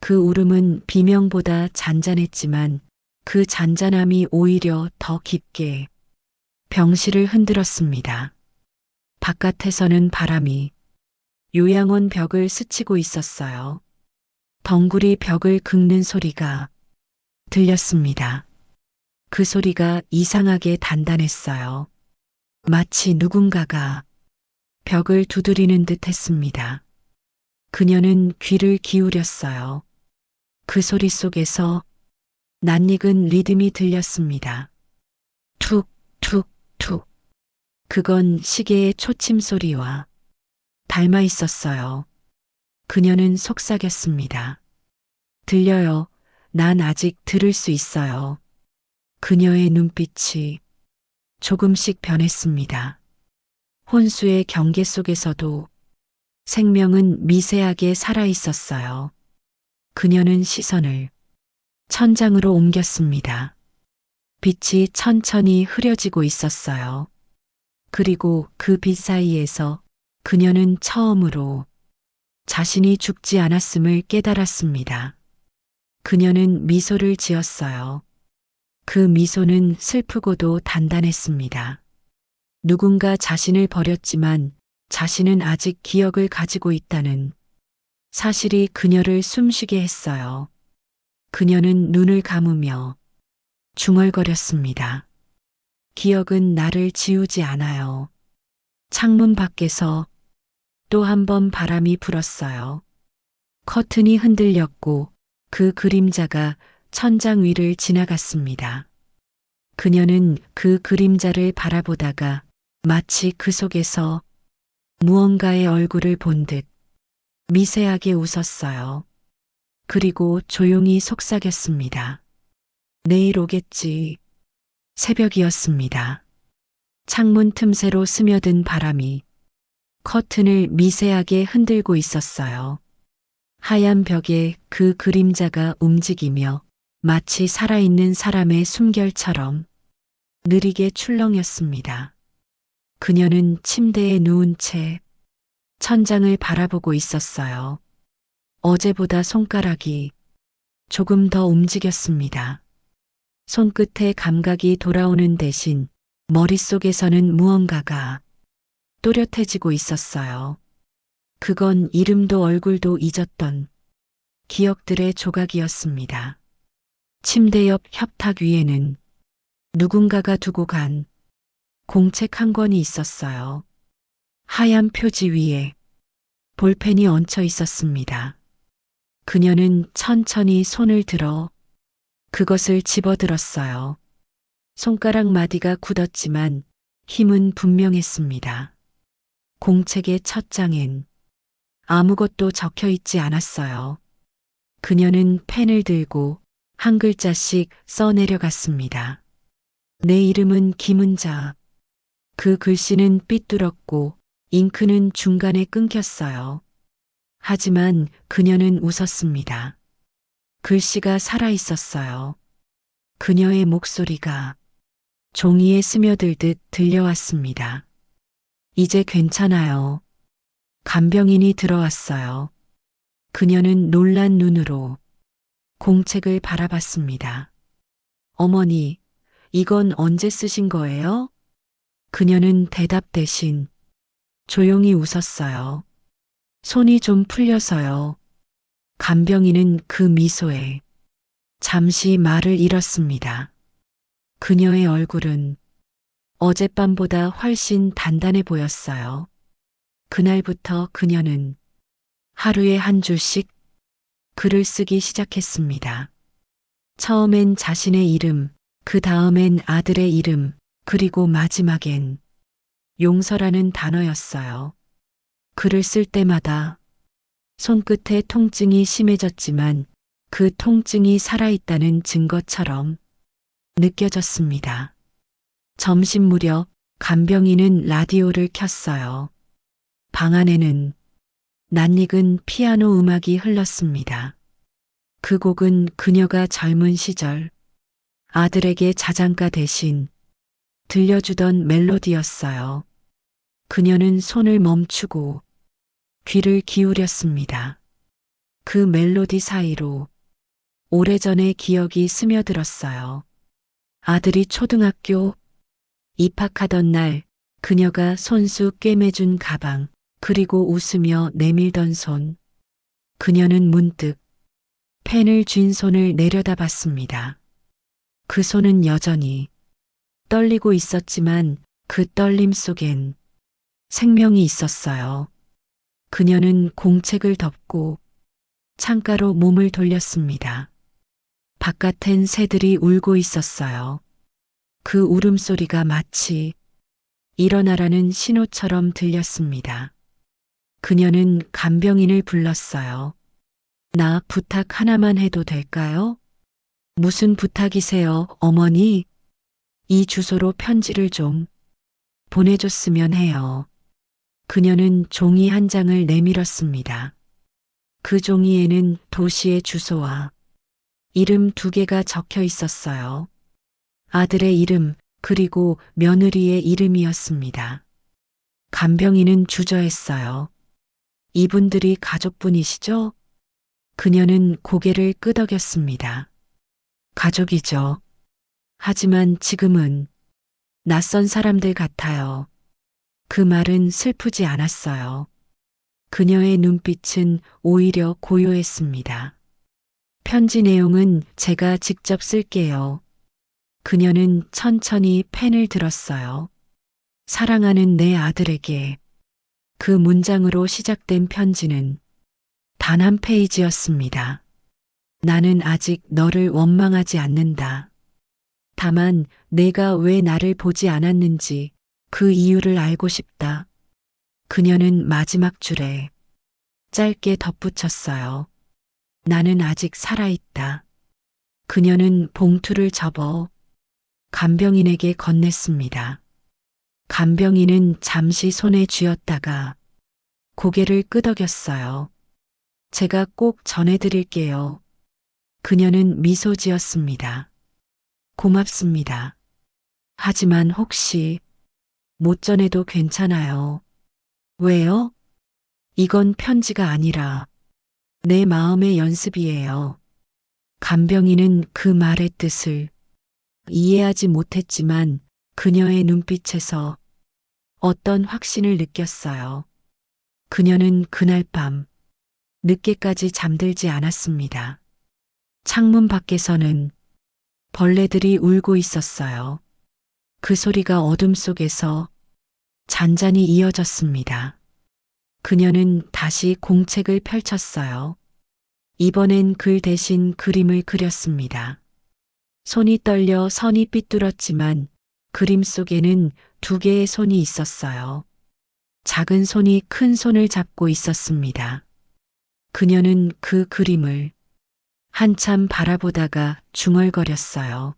그 울음은 비명보다 잔잔했지만 그 잔잔함이 오히려 더 깊게 병실을 흔들었습니다. 바깥에서는 바람이 요양원 벽을 스치고 있었어요. 덩굴이 벽을 긁는 소리가 들렸습니다. 그 소리가 이상하게 단단했어요. 마치 누군가가 벽을 두드리는 듯 했습니다. 그녀는 귀를 기울였어요. 그 소리 속에서 낯익은 리듬이 들렸습니다. 툭, 툭, 툭. 그건 시계의 초침 소리와 닮아 있었어요. 그녀는 속삭였습니다. 들려요. 난 아직 들을 수 있어요. 그녀의 눈빛이 조금씩 변했습니다. 혼수의 경계 속에서도 생명은 미세하게 살아 있었어요. 그녀는 시선을 천장으로 옮겼습니다. 빛이 천천히 흐려지고 있었어요. 그리고 그 빛 사이에서 그녀는 처음으로 자신이 죽지 않았음을 깨달았습니다. 그녀는 미소를 지었어요. 그 미소는 슬프고도 단단했습니다. 누군가 자신을 버렸지만 자신은 아직 기억을 가지고 있다는 사실이 그녀를 숨쉬게 했어요. 그녀는 눈을 감으며 중얼거렸습니다. 기억은 나를 지우지 않아요. 창문 밖에서 또 한 번 바람이 불었어요. 커튼이 흔들렸고 그 그림자가 천장 위를 지나갔습니다. 그녀는 그 그림자를 바라보다가 마치 그 속에서 무언가의 얼굴을 본 듯 미세하게 웃었어요. 그리고 조용히 속삭였습니다. 내일 오겠지. 새벽이었습니다. 창문 틈새로 스며든 바람이 커튼을 미세하게 흔들고 있었어요. 하얀 벽에 그 그림자가 움직이며 마치 살아있는 사람의 숨결처럼 느리게 출렁였습니다. 그녀는 침대에 누운 채 천장을 바라보고 있었어요. 어제보다 손가락이 조금 더 움직였습니다. 손끝에 감각이 돌아오는 대신 머릿속에서는 무언가가 또렷해지고 있었어요. 그건 이름도 얼굴도 잊었던 기억들의 조각이었습니다. 침대 옆 협탁 위에는 누군가가 두고 간 공책 한 권이 있었어요. 하얀 표지 위에 볼펜이 얹혀 있었습니다. 그녀는 천천히 손을 들어 그것을 집어들었어요. 손가락 마디가 굳었지만 힘은 분명했습니다. 공책의 첫 장엔 아무것도 적혀 있지 않았어요. 그녀는 펜을 들고 한 글자씩 써내려갔습니다. 내 이름은 김은자. 그 글씨는 삐뚤었고 잉크는 중간에 끊겼어요. 하지만 그녀는 웃었습니다. 글씨가 살아있었어요. 그녀의 목소리가 종이에 스며들듯 들려왔습니다. 이제 괜찮아요. 간병인이 들어왔어요. 그녀는 놀란 눈으로 공책을 바라봤습니다. 어머니, 이건 언제 쓰신 거예요? 그녀는 대답 대신 조용히 웃었어요. 손이 좀 풀려서요. 간병인은 그 미소에 잠시 말을 잃었습니다. 그녀의 얼굴은 어젯밤보다 훨씬 단단해 보였어요. 그날부터 그녀는 하루에 한 줄씩 글을 쓰기 시작했습니다. 처음엔 자신의 이름, 그 다음엔 아들의 이름, 그리고 마지막엔 용서라는 단어였어요. 글을 쓸 때마다 손끝에 통증이 심해졌지만 그 통증이 살아있다는 증거처럼 느껴졌습니다. 점심 무렵 간병인은 라디오를 켰어요. 방 안에는 낯익은 피아노 음악이 흘렀습니다. 그 곡은 그녀가 젊은 시절 아들에게 자장가 대신 들려주던 멜로디였어요. 그녀는 손을 멈추고 귀를 기울였습니다. 그 멜로디 사이로 오래전의 기억이 스며들었어요. 아들이 초등학교 입학하던 날 그녀가 손수 꿰매준 가방, 그리고 웃으며 내밀던 손. 그녀는 문득 펜을 쥔 손을 내려다봤습니다. 그 손은 여전히 떨리고 있었지만 그 떨림 속엔 생명이 있었어요. 그녀는 공책을 덮고 창가로 몸을 돌렸습니다. 바깥엔 새들이 울고 있었어요. 그 울음소리가 마치 일어나라는 신호처럼 들렸습니다. 그녀는 간병인을 불렀어요. 나 부탁 하나만 해도 될까요? 무슨 부탁이세요, 어머니? 이 주소로 편지를 좀 보내줬으면 해요. 그녀는 종이 한 장을 내밀었습니다. 그 종이에는 도시의 주소와 이름 2개가 적혀 있었어요. 아들의 이름, 그리고 며느리의 이름이었습니다. 간병인은 주저했어요. 이분들이 가족분이시죠? 그녀는 고개를 끄덕였습니다. 가족이죠. 하지만 지금은 낯선 사람들 같아요. 그 말은 슬프지 않았어요. 그녀의 눈빛은 오히려 고요했습니다. 편지 내용은 제가 직접 쓸게요. 그녀는 천천히 펜을 들었어요. 사랑하는 내 아들에게. 그 문장으로 시작된 편지는 단 한 페이지였습니다. 나는 아직 너를 원망하지 않는다. 다만 내가 왜 나를 보지 않았는지 그 이유를 알고 싶다. 그녀는 마지막 줄에 짧게 덧붙였어요. 나는 아직 살아있다. 그녀는 봉투를 접어 간병인에게 건넸습니다. 간병인은 잠시 손에 쥐었다가 고개를 끄덕였어요. 제가 꼭 전해드릴게요. 그녀는 미소 지었습니다. 고맙습니다. 하지만 혹시 못 전해도 괜찮아요. 왜요? 이건 편지가 아니라 내 마음의 연습이에요. 간병인은 그 말의 뜻을 이해하지 못했지만 그녀의 눈빛에서 어떤 확신을 느꼈어요. 그녀는 그날 밤 늦게까지 잠들지 않았습니다. 창문 밖에서는 벌레들이 울고 있었어요. 그 소리가 어둠 속에서 잔잔히 이어졌습니다. 그녀는 다시 공책을 펼쳤어요. 이번엔 글 대신 그림을 그렸습니다. 손이 떨려 선이 삐뚤었지만 그림 속에는 2개의 손이 있었어요. 작은 손이 큰 손을 잡고 있었습니다. 그녀는 그 그림을 한참 바라보다가 중얼거렸어요.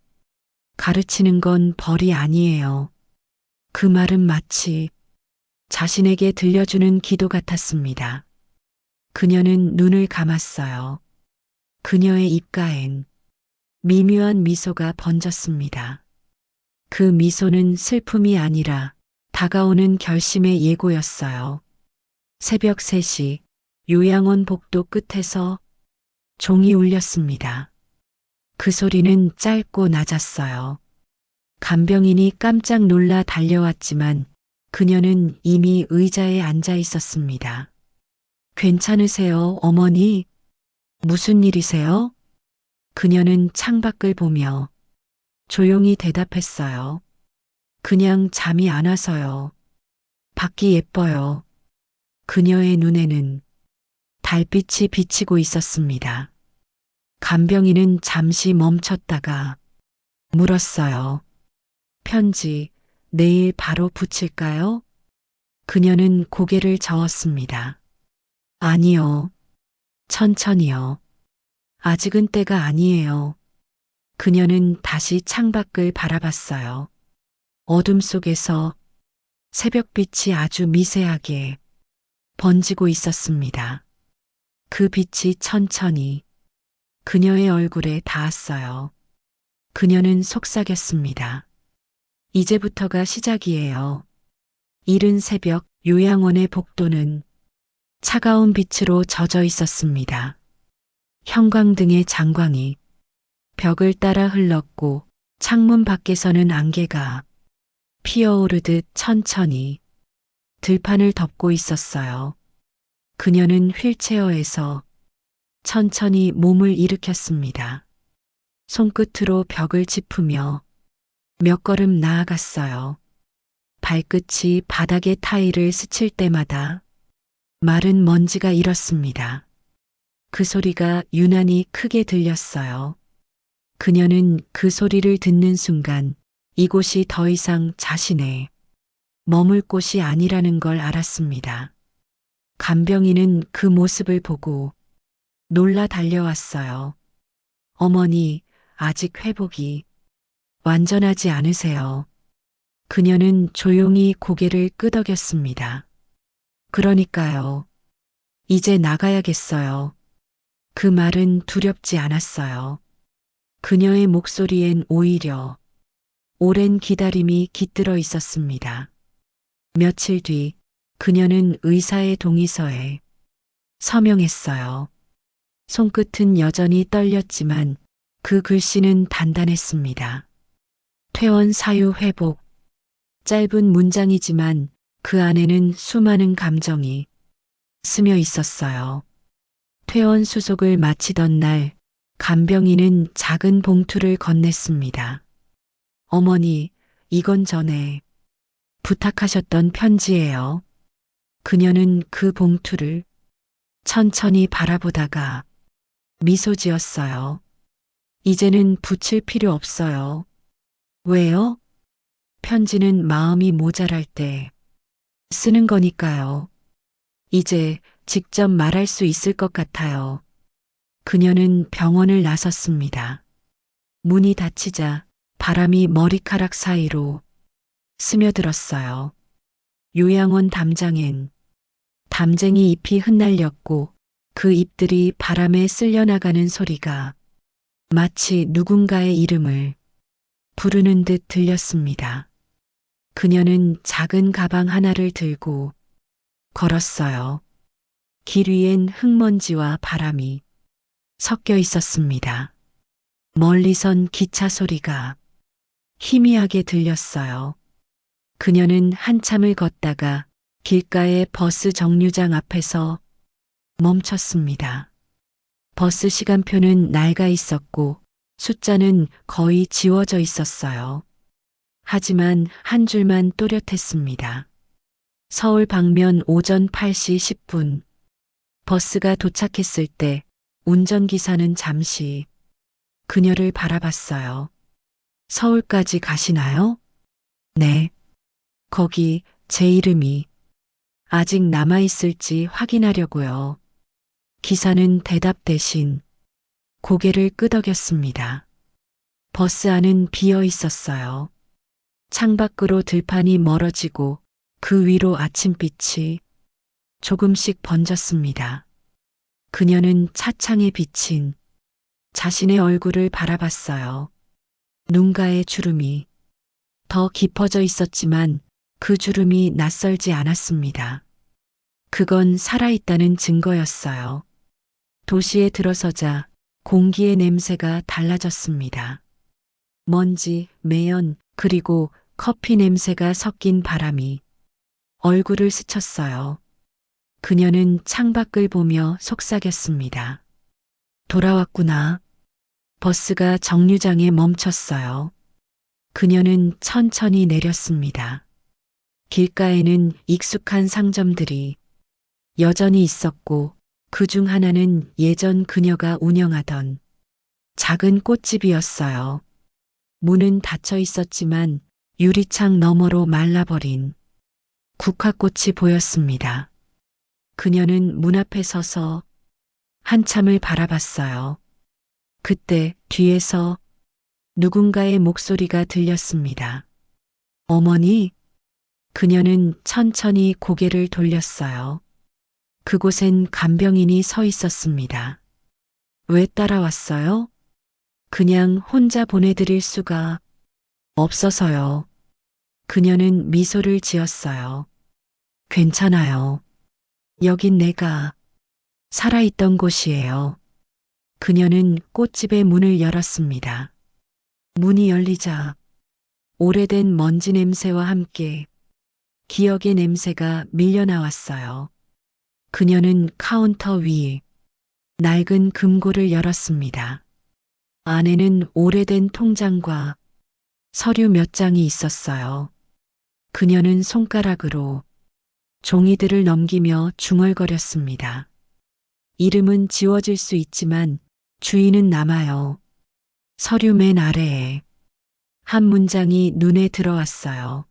가르치는 건 벌이 아니에요. 그 말은 마치 자신에게 들려주는 기도 같았습니다. 그녀는 눈을 감았어요. 그녀의 입가엔 미묘한 미소가 번졌습니다. 그 미소는 슬픔이 아니라 다가오는 결심의 예고였어요. 새벽 3시 요양원 복도 끝에서 종이 울렸습니다. 그 소리는 짧고 낮았어요. 간병인이 깜짝 놀라 달려왔지만 그녀는 이미 의자에 앉아 있었습니다. 괜찮으세요, 어머니? 무슨 일이세요? 그녀는 창밖을 보며 조용히 대답했어요. 그냥 잠이 안 와서요. 밖이 예뻐요. 그녀의 눈에는 달빛이 비치고 있었습니다. 간병인은 잠시 멈췄다가 물었어요. 편지 내일 바로 붙일까요? 그녀는 고개를 저었습니다. 아니요. 천천히요. 아직은 때가 아니에요. 그녀는 다시 창밖을 바라봤어요. 어둠 속에서 새벽빛이 아주 미세하게 번지고 있었습니다. 그 빛이 천천히 그녀의 얼굴에 닿았어요. 그녀는 속삭였습니다. 이제부터가 시작이에요. 이른 새벽 요양원의 복도는 차가운 빛으로 젖어 있었습니다. 형광등의 장광이 벽을 따라 흘렀고 창문 밖에서는 안개가 피어오르듯 천천히 들판을 덮고 있었어요. 그녀는 휠체어에서 천천히 몸을 일으켰습니다. 손끝으로 벽을 짚으며 몇 걸음 나아갔어요. 발끝이 바닥의 타일을 스칠 때마다 마른 먼지가 일었습니다. 그 소리가 유난히 크게 들렸어요. 그녀는 그 소리를 듣는 순간 이곳이 더 이상 자신의 머물 곳이 아니라는 걸 알았습니다. 간병인은 그 모습을 보고 놀라 달려왔어요. 어머니, 아직 회복이 완전하지 않으세요. 그녀는 조용히 고개를 끄덕였습니다. 그러니까요. 이제 나가야겠어요. 그 말은 두렵지 않았어요. 그녀의 목소리엔 오히려 오랜 기다림이 깃들어 있었습니다. 며칠 뒤 그녀는 의사의 동의서에 서명했어요. 손끝은 여전히 떨렸지만 그 글씨는 단단했습니다. 퇴원 사유 회복. 짧은 문장이지만 그 안에는 수많은 감정이 스며 있었어요. 퇴원 수속을 마치던 날 간병인은 작은 봉투를 건넸습니다. 어머니, 이건 전에 부탁하셨던 편지예요. 그녀는 그 봉투를 천천히 바라보다가 미소 지었어요. 이제는 붙일 필요 없어요. 왜요? 편지는 마음이 모자랄 때 쓰는 거니까요. 이제 직접 말할 수 있을 것 같아요. 그녀는 병원을 나섰습니다. 문이 닫히자 바람이 머리카락 사이로 스며들었어요. 요양원 담장엔 담쟁이 잎이 흩날렸고 그 잎들이 바람에 쓸려나가는 소리가 마치 누군가의 이름을 부르는 듯 들렸습니다. 그녀는 작은 가방 하나를 들고 걸었어요. 길 위엔 흙먼지와 바람이 섞여 있었습니다. 멀리선 기차 소리가 희미하게 들렸어요. 그녀는 한참을 걷다가 길가의 버스 정류장 앞에서 멈췄습니다. 버스 시간표는 낡아 있었고 숫자는 거의 지워져 있었어요. 하지만 한 줄만 또렷했습니다. 서울 방면 오전 8시 10분. 버스가 도착했을 때 운전기사는 잠시 그녀를 바라봤어요. 서울까지 가시나요? 네. 거기 제 이름이 아직 남아있을지 확인하려고요. 기사는 대답 대신 고개를 끄덕였습니다. 버스 안은 비어 있었어요. 창밖으로 들판이 멀어지고 그 위로 아침빛이 조금씩 번졌습니다. 그녀는 차창에 비친 자신의 얼굴을 바라봤어요. 눈가의 주름이 더 깊어져 있었지만 그 주름이 낯설지 않았습니다. 그건 살아있다는 증거였어요. 도시에 들어서자 공기의 냄새가 달라졌습니다. 먼지, 매연, 그리고 커피 냄새가 섞인 바람이 얼굴을 스쳤어요. 그녀는 창밖을 보며 속삭였습니다. 돌아왔구나. 버스가 정류장에 멈췄어요. 그녀는 천천히 내렸습니다. 길가에는 익숙한 상점들이 여전히 있었고 그 중 하나는 예전 그녀가 운영하던 작은 꽃집이었어요. 문은 닫혀 있었지만 유리창 너머로 말라버린 국화꽃이 보였습니다. 그녀는 문 앞에 서서 한참을 바라봤어요. 그때 뒤에서 누군가의 목소리가 들렸습니다. 어머니? 그녀는 천천히 고개를 돌렸어요. 그곳엔 간병인이 서 있었습니다. 왜 따라왔어요? 그냥 혼자 보내드릴 수가 없어서요. 그녀는 미소를 지었어요. 괜찮아요. 여긴 내가 살아있던 곳이에요. 그녀는 꽃집의 문을 열었습니다. 문이 열리자 오래된 먼지 냄새와 함께 기억의 냄새가 밀려나왔어요. 그녀는 카운터 위 낡은 금고를 열었습니다. 안에는 오래된 통장과 서류 몇 장이 있었어요. 그녀는 손가락으로 종이들을 넘기며 중얼거렸습니다. 이름은 지워질 수 있지만 주인은 남아요. 서류 맨 아래에 한 문장이 눈에 들어왔어요.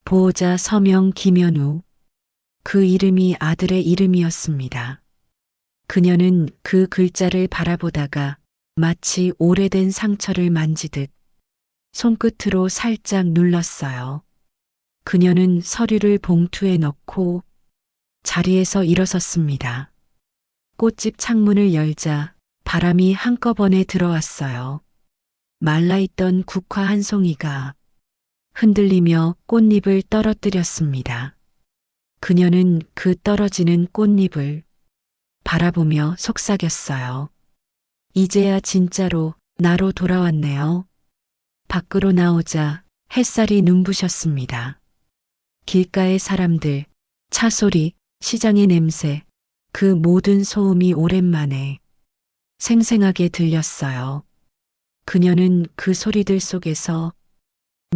보호자 서명 김현우. 그 이름이 아들의 이름이었습니다. 그녀는 그 글자를 바라보다가 마치 오래된 상처를 만지듯 손끝으로 살짝 눌렀어요. 그녀는 서류를 봉투에 넣고 자리에서 일어섰습니다. 꽃집 창문을 열자 바람이 한꺼번에 들어왔어요. 말라있던 국화 한 송이가 흔들리며 꽃잎을 떨어뜨렸습니다. 그녀는 그 떨어지는 꽃잎을 바라보며 속삭였어요. 이제야 진짜로 나로 돌아왔네요. 밖으로 나오자 햇살이 눈부셨습니다. 길가의 사람들, 차 소리, 시장의 냄새, 그 모든 소음이 오랜만에 생생하게 들렸어요. 그녀는 그 소리들 속에서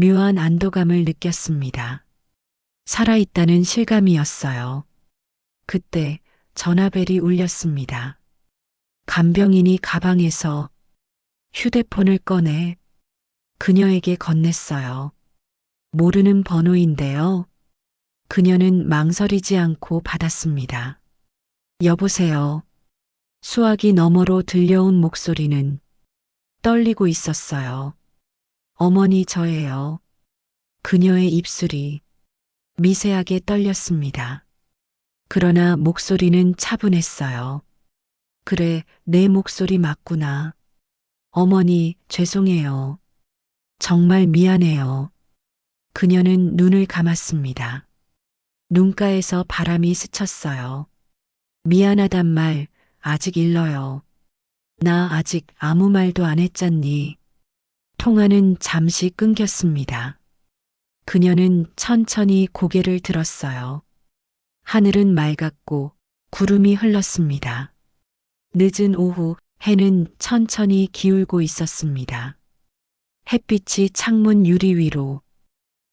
묘한 안도감을 느꼈습니다. 살아있다는 실감이었어요. 그때 전화벨이 울렸습니다. 간병인이 가방에서 휴대폰을 꺼내 그녀에게 건넸어요. 모르는 번호인데요. 그녀는 망설이지 않고 받았습니다. 여보세요. 수화기 너머로 들려온 목소리는 떨리고 있었어요. 어머니 저예요. 그녀의 입술이 미세하게 떨렸습니다. 그러나 목소리는 차분했어요. 그래, 내 목소리 맞구나. 어머니, 죄송해요. 정말 미안해요. 그녀는 눈을 감았습니다. 눈가에서 바람이 스쳤어요. 미안하단 말 아직 일러요. 나 아직 아무 말도 안 했잖니. 통화는 잠시 끊겼습니다. 그녀는 천천히 고개를 들었어요. 하늘은 맑았고 구름이 흘렀습니다. 늦은 오후 해는 천천히 기울고 있었습니다. 햇빛이 창문 유리 위로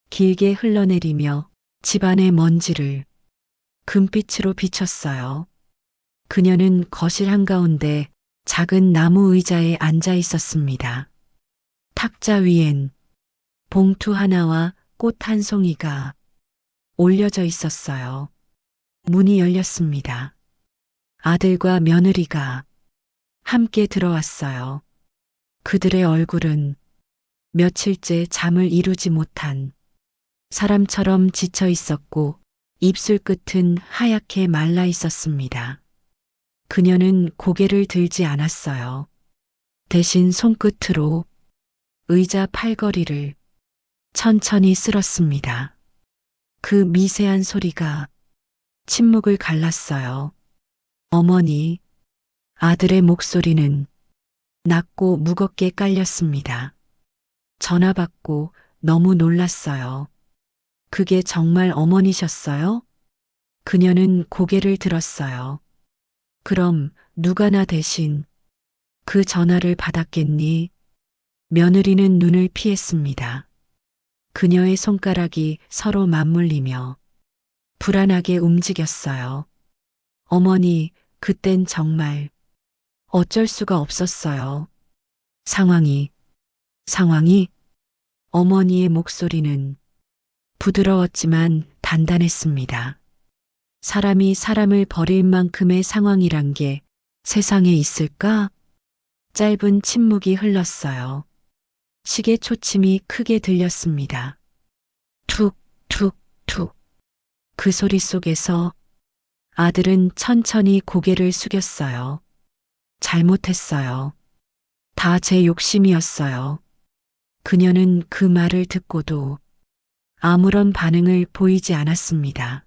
길게 흘러내리며 집안의 먼지를 금빛으로 비쳤어요. 그녀는 거실 한가운데 작은 나무 의자에 앉아 있었습니다. 탁자 위엔 봉투 하나와 꽃 한 송이가 올려져 있었어요. 문이 열렸습니다. 아들과 며느리가 함께 들어왔어요. 그들의 얼굴은 며칠째 잠을 이루지 못한 사람처럼 지쳐 있었고 입술 끝은 하얗게 말라 있었습니다. 그녀는 고개를 들지 않았어요. 대신 손끝으로 의자 팔걸이를 천천히 쓸었습니다. 그 미세한 소리가 침묵을 갈랐어요. 어머니, 아들의 목소리는 낮고 무겁게 깔렸습니다. 전화 받고 너무 놀랐어요. 그게 정말 어머니셨어요? 그녀는 고개를 들었어요. 그럼 누가 나 대신 그 전화를 받았겠니? 며느리는 눈을 피했습니다. 그녀의 손가락이 서로 맞물리며 불안하게 움직였어요. 어머니, 그땐 정말 어쩔 수가 없었어요. 상황이 어머니의 목소리는 부드러웠지만 단단했습니다. 사람이 사람을 버릴 만큼의 상황이란 게 세상에 있을까? 짧은 침묵이 흘렀어요. 시계 초침이 크게 들렸습니다. 툭, 툭, 툭. 그 소리 속에서 아들은 천천히 고개를 숙였어요. 잘못했어요. 다 제 욕심이었어요. 그녀는 그 말을 듣고도 아무런 반응을 보이지 않았습니다.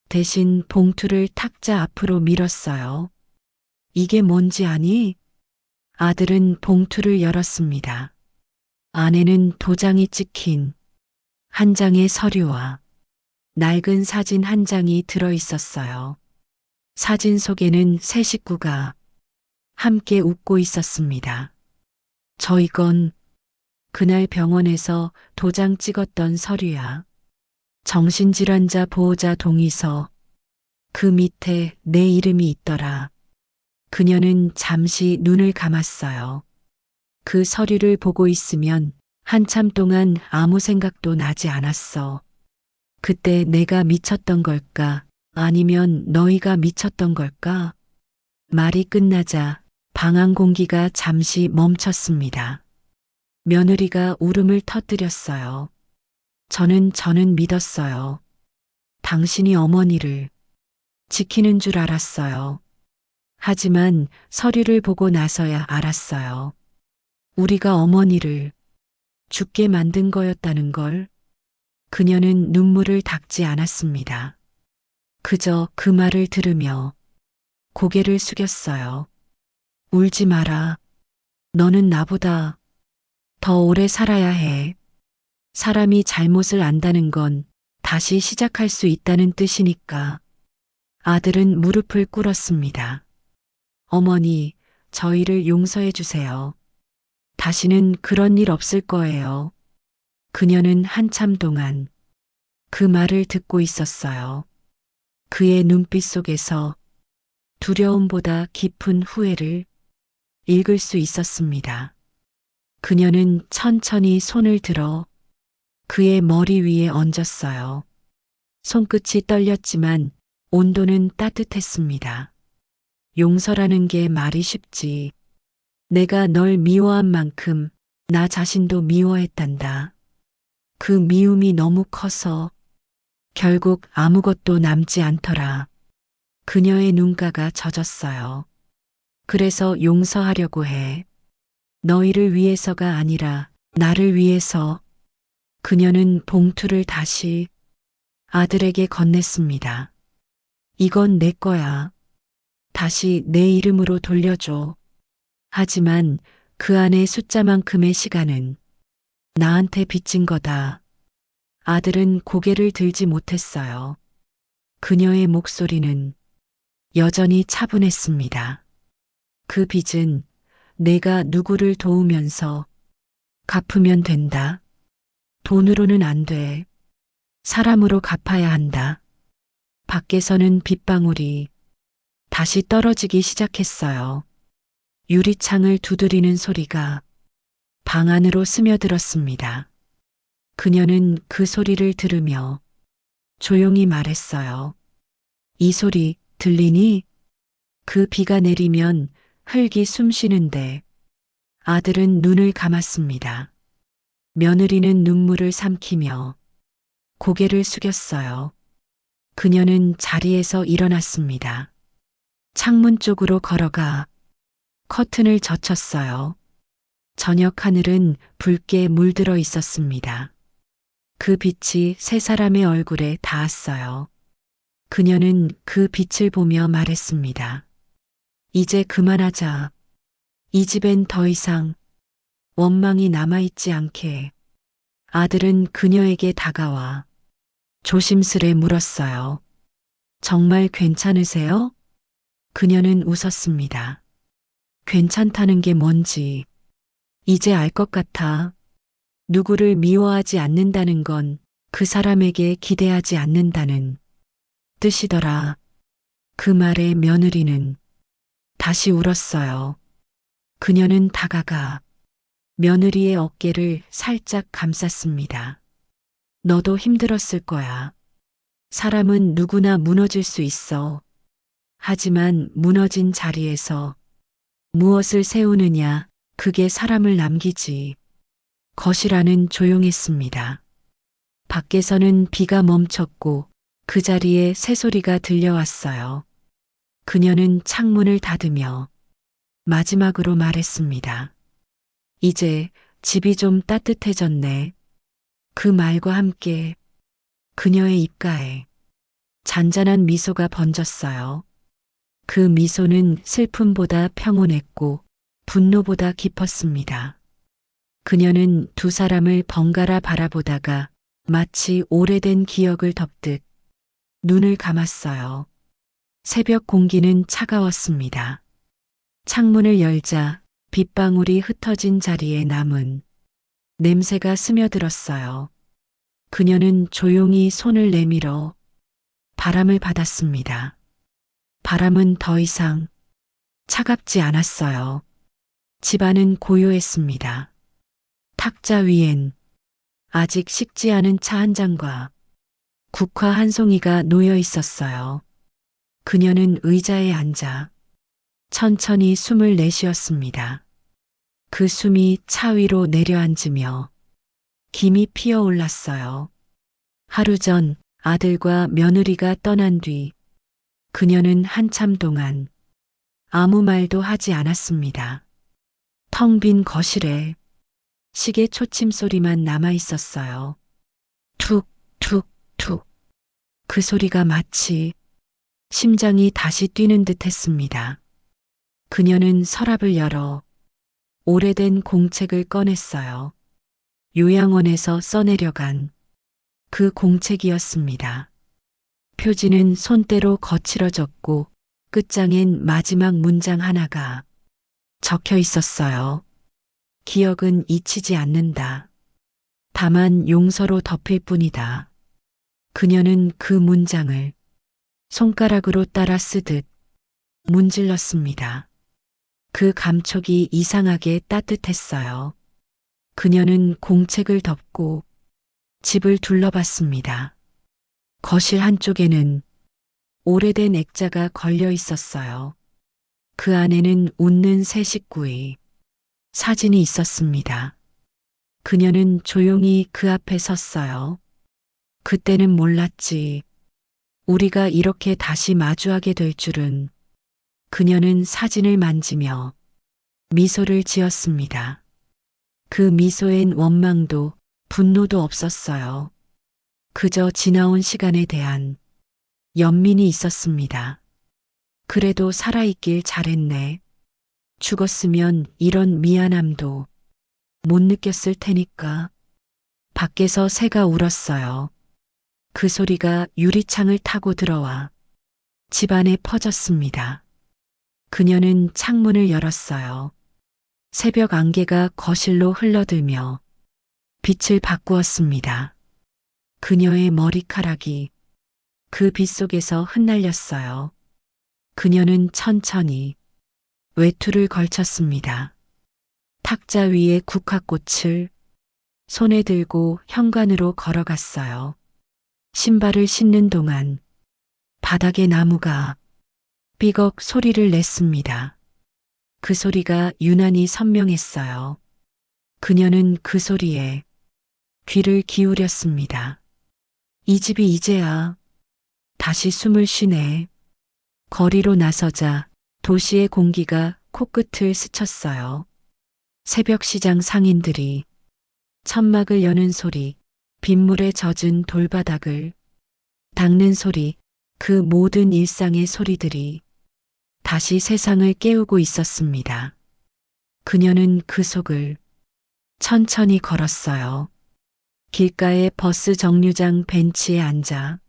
대신 봉투를 탁자 앞으로 밀었어요. 이게 뭔지 아니? 아들은 봉투를 열었습니다. 안에는 도장이 찍힌 한 장의 서류와 낡은 사진 한 장이 들어 있었어요. 사진 속에는 세 식구가 함께 웃고 있었습니다. 이건 그날 병원에서 도장 찍었던 서류야. 정신질환자 보호자 동의서. 그 밑에 내 이름이 있더라. 그녀는 잠시 눈을 감았어요. 그 서류를 보고 있으면 한참 동안 아무 생각도 나지 않았어. 그때 내가 미쳤던 걸까? 아니면 너희가 미쳤던 걸까? 말이 끝나자 방안 공기가 잠시 멈췄습니다. 며느리가 울음을 터뜨렸어요. 저는 믿었어요. 당신이 어머니를 지키는 줄 알았어요. 하지만 서류를 보고 나서야 알았어요. 우리가 어머니를 죽게 만든 거였다는 걸. 그녀는 눈물을 닦지 않았습니다. 그저 그 말을 들으며 고개를 숙였어요. 울지 마라. 너는 나보다 더 오래 살아야 해. 사람이 잘못을 안다는 건 다시 시작할 수 있다는 뜻이니까. 아들은 무릎을 꿇었습니다. 어머니, 저희를 용서해 주세요. 다시는 그런 일 없을 거예요. 그녀는 한참 동안 그 말을 듣고 있었어요. 그의 눈빛 속에서 두려움보다 깊은 후회를 읽을 수 있었습니다. 그녀는 천천히 손을 들어 그의 머리 위에 얹었어요. 손끝이 떨렸지만 온도는 따뜻했습니다. 용서라는 게 말이 쉽지. 내가 널 미워한 만큼 나 자신도 미워했단다. 그 미움이 너무 커서 결국 아무것도 남지 않더라. 그녀의 눈가가 젖었어요. 그래서 용서하려고 해. 너희를 위해서가 아니라 나를 위해서. 그녀는 봉투를 다시 아들에게 건넸습니다. 이건 내 거야. 다시 내 이름으로 돌려줘. 하지만 그 안에 숫자만큼의 시간은 나한테 빚진 거다. 아들은 고개를 들지 못했어요. 그녀의 목소리는 여전히 차분했습니다. 그 빚은 내가 누구를 도우면서 갚으면 된다. 돈으로는 안 돼. 사람으로 갚아야 한다. 밖에서는 빗방울이 다시 떨어지기 시작했어요. 유리창을 두드리는 소리가 방 안으로 스며들었습니다. 그녀는 그 소리를 들으며 조용히 말했어요. 이 소리 들리니? 그 비가 내리면 흙이 숨 쉬는데. 아들은 눈을 감았습니다. 며느리는 눈물을 삼키며 고개를 숙였어요. 그녀는 자리에서 일어났습니다. 창문 쪽으로 걸어가 커튼을 젖혔어요. 저녁 하늘은 붉게 물들어 있었습니다. 그 빛이 세 사람의 얼굴에 닿았어요. 그녀는 그 빛을 보며 말했습니다. 이제 그만하자. 이 집엔 더 이상 원망이 남아있지 않게. 아들은 그녀에게 다가와 조심스레 물었어요. 정말 괜찮으세요? 그녀는 웃었습니다. 괜찮다는 게 뭔지 이제 알 것 같아. 누구를 미워하지 않는다는 건 그 사람에게 기대하지 않는다는 뜻이더라. 그 말에 며느리는 다시 울었어요. 그녀는 다가가 며느리의 어깨를 살짝 감쌌습니다. 너도 힘들었을 거야. 사람은 누구나 무너질 수 있어. 하지만 무너진 자리에서 무엇을 세우느냐, 그게 사람을 남기지. 거실 안은 조용했습니다. 밖에서는 비가 멈췄고 그 자리에 새소리가 들려왔어요. 그녀는 창문을 닫으며 마지막으로 말했습니다. 이제 집이 좀 따뜻해졌네. 그 말과 함께 그녀의 입가에 잔잔한 미소가 번졌어요. 그 미소는 슬픔보다 평온했고 분노보다 깊었습니다. 그녀는 두 사람을 번갈아 바라보다가 마치 오래된 기억을 덮듯 눈을 감았어요. 새벽 공기는 차가웠습니다. 창문을 열자 빗방울이 흩어진 자리에 남은 냄새가 스며들었어요. 그녀는 조용히 손을 내밀어 바람을 받았습니다. 바람은 더 이상 차갑지 않았어요. 집안은 고요했습니다. 탁자 위엔 아직 식지 않은 차 한 잔과 국화 한 송이가 놓여 있었어요. 그녀는 의자에 앉아 천천히 숨을 내쉬었습니다. 그 숨이 차 위로 내려앉으며 김이 피어올랐어요. 하루 전 아들과 며느리가 떠난 뒤 그녀는 한참 동안 아무 말도 하지 않았습니다. 텅 빈 거실에 시계 초침 소리만 남아 있었어요. 툭, 툭, 툭. 그 소리가 마치 심장이 다시 뛰는 듯 했습니다. 그녀는 서랍을 열어 오래된 공책을 꺼냈어요. 요양원에서 써내려간 그 공책이었습니다. 표지는 손때로 거칠어졌고 끝장엔 마지막 문장 하나가 적혀 있었어요. 기억은 잊히지 않는다. 다만 용서로 덮일 뿐이다. 그녀는 그 문장을 손가락으로 따라 쓰듯 문질렀습니다. 그 감촉이 이상하게 따뜻했어요. 그녀는 공책을 덮고 집을 둘러봤습니다. 거실 한쪽에는 오래된 액자가 걸려 있었어요. 그 안에는 웃는 새 식구의 사진이 있었습니다. 그녀는 조용히 그 앞에 섰어요. 그때는 몰랐지. 우리가 이렇게 다시 마주하게 될 줄은. 그녀는 사진을 만지며 미소를 지었습니다. 그 미소엔 원망도 분노도 없었어요. 그저 지나온 시간에 대한 연민이 있었습니다. 그래도 살아있길 잘했네. 죽었으면 이런 미안함도 못 느꼈을 테니까. 밖에서 새가 울었어요. 그 소리가 유리창을 타고 들어와 집안에 퍼졌습니다. 그녀는 창문을 열었어요. 새벽 안개가 거실로 흘러들며 빛을 바꾸었습니다. 그녀의 머리카락이 그 빛 속에서 흩날렸어요. 그녀는 천천히 외투를 걸쳤습니다. 탁자 위에 국화꽃을 손에 들고 현관으로 걸어갔어요. 신발을 신는 동안 바닥의 나무가 삐걱 소리를 냈습니다. 그 소리가 유난히 선명했어요. 그녀는 그 소리에 귀를 기울였습니다. 이 집이 이제야 다시 숨을 쉬네. 거리로 나서자 도시의 공기가 코끝을 스쳤어요. 새벽 시장 상인들이 천막을 여는 소리, 빗물에 젖은 돌바닥을 닦는 소리, 그 모든 일상의 소리들이 다시 세상을 깨우고 있었습니다. 그녀는 그 속을 천천히 걸었어요. 길가의 버스 정류장 벤치에 앉아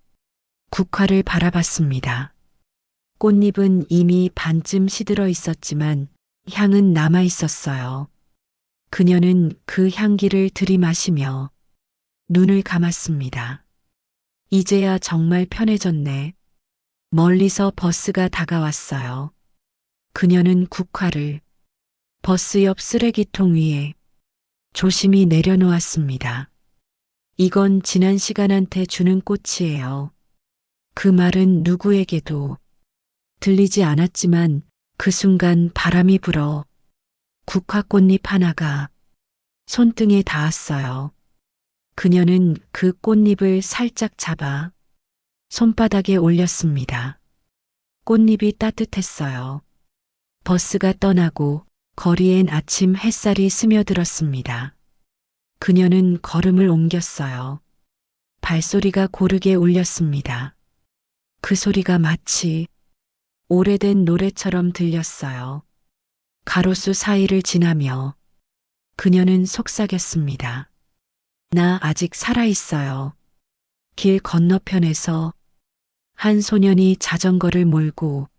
국화를 바라봤습니다. 꽃잎은 이미 반쯤 시들어 있었지만 향은 남아 있었어요. 그녀는 그 향기를 들이마시며 눈을 감았습니다. 이제야 정말 편해졌네. 멀리서 버스가 다가왔어요. 그녀는 국화를 버스 옆 쓰레기통 위에 조심히 내려놓았습니다. 이건 지난 시간한테 주는 꽃이에요. 그 말은 누구에게도 들리지 않았지만 그 순간 바람이 불어 국화꽃잎 하나가 손등에 닿았어요. 그녀는 그 꽃잎을 살짝 잡아 손바닥에 올렸습니다. 꽃잎이 따뜻했어요. 버스가 떠나고 거리엔 아침 햇살이 스며들었습니다. 그녀는 걸음을 옮겼어요. 발소리가 고르게 울렸습니다. 그 소리가 마치 오래된 노래처럼 들렸어요. 가로수 사이를 지나며 그녀는 속삭였습니다. 나 아직 살아있어요. 길 건너편에서 한 소년이 자전거를 몰고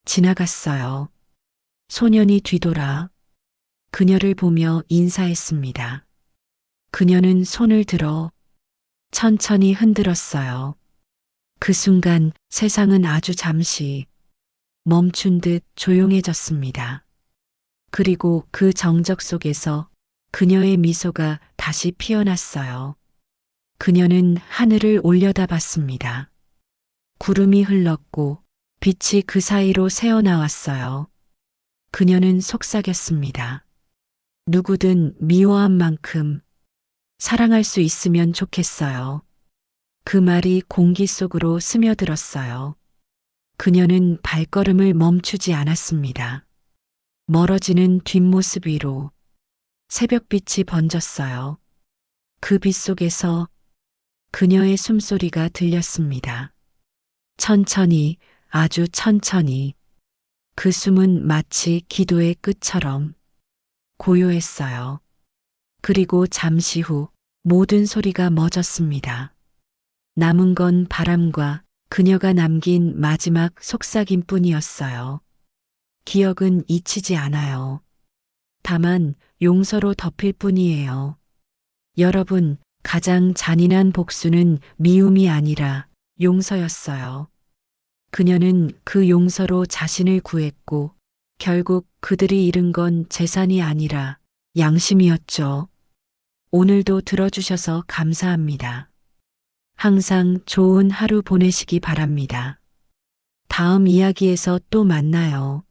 지나갔어요. 소년이 뒤돌아 그녀를 보며 인사했습니다. 그녀는 손을 들어 천천히 흔들었어요. 그 순간 세상은 아주 잠시 멈춘 듯 조용해졌습니다. 그리고 그 정적 속에서 그녀의 미소가 다시 피어났어요. 그녀는 하늘을 올려다봤습니다. 구름이 흘렀고 빛이 그 사이로 새어나왔어요. 그녀는 속삭였습니다. 누구든 미워한 만큼 사랑할 수 있으면 좋겠어요. 그 말이 공기 속으로 스며들었어요. 그녀는 발걸음을 멈추지 않았습니다. 멀어지는 뒷모습 위로 새벽빛이 번졌어요. 그 빛 속에서 그녀의 숨소리가 들렸습니다. 천천히, 아주 천천히. 그 숨은 마치 기도의 끝처럼 고요했어요. 그리고 잠시 후 모든 소리가 멎었습니다. 남은 건 바람과 그녀가 남긴 마지막 속삭임 뿐이었어요. 기억은 잊히지 않아요. 다만 용서로 덮일 뿐이에요. 여러분, 가장 잔인한 복수는 미움이 아니라 용서였어요. 그녀는 그 용서로 자신을 구했고 결국 그들이 잃은 건 재산이 아니라 양심이었죠. 오늘도 들어주셔서 감사합니다. 항상 좋은 하루 보내시기 바랍니다. 다음 이야기에서 또 만나요.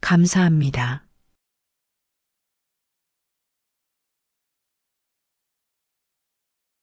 감사합니다.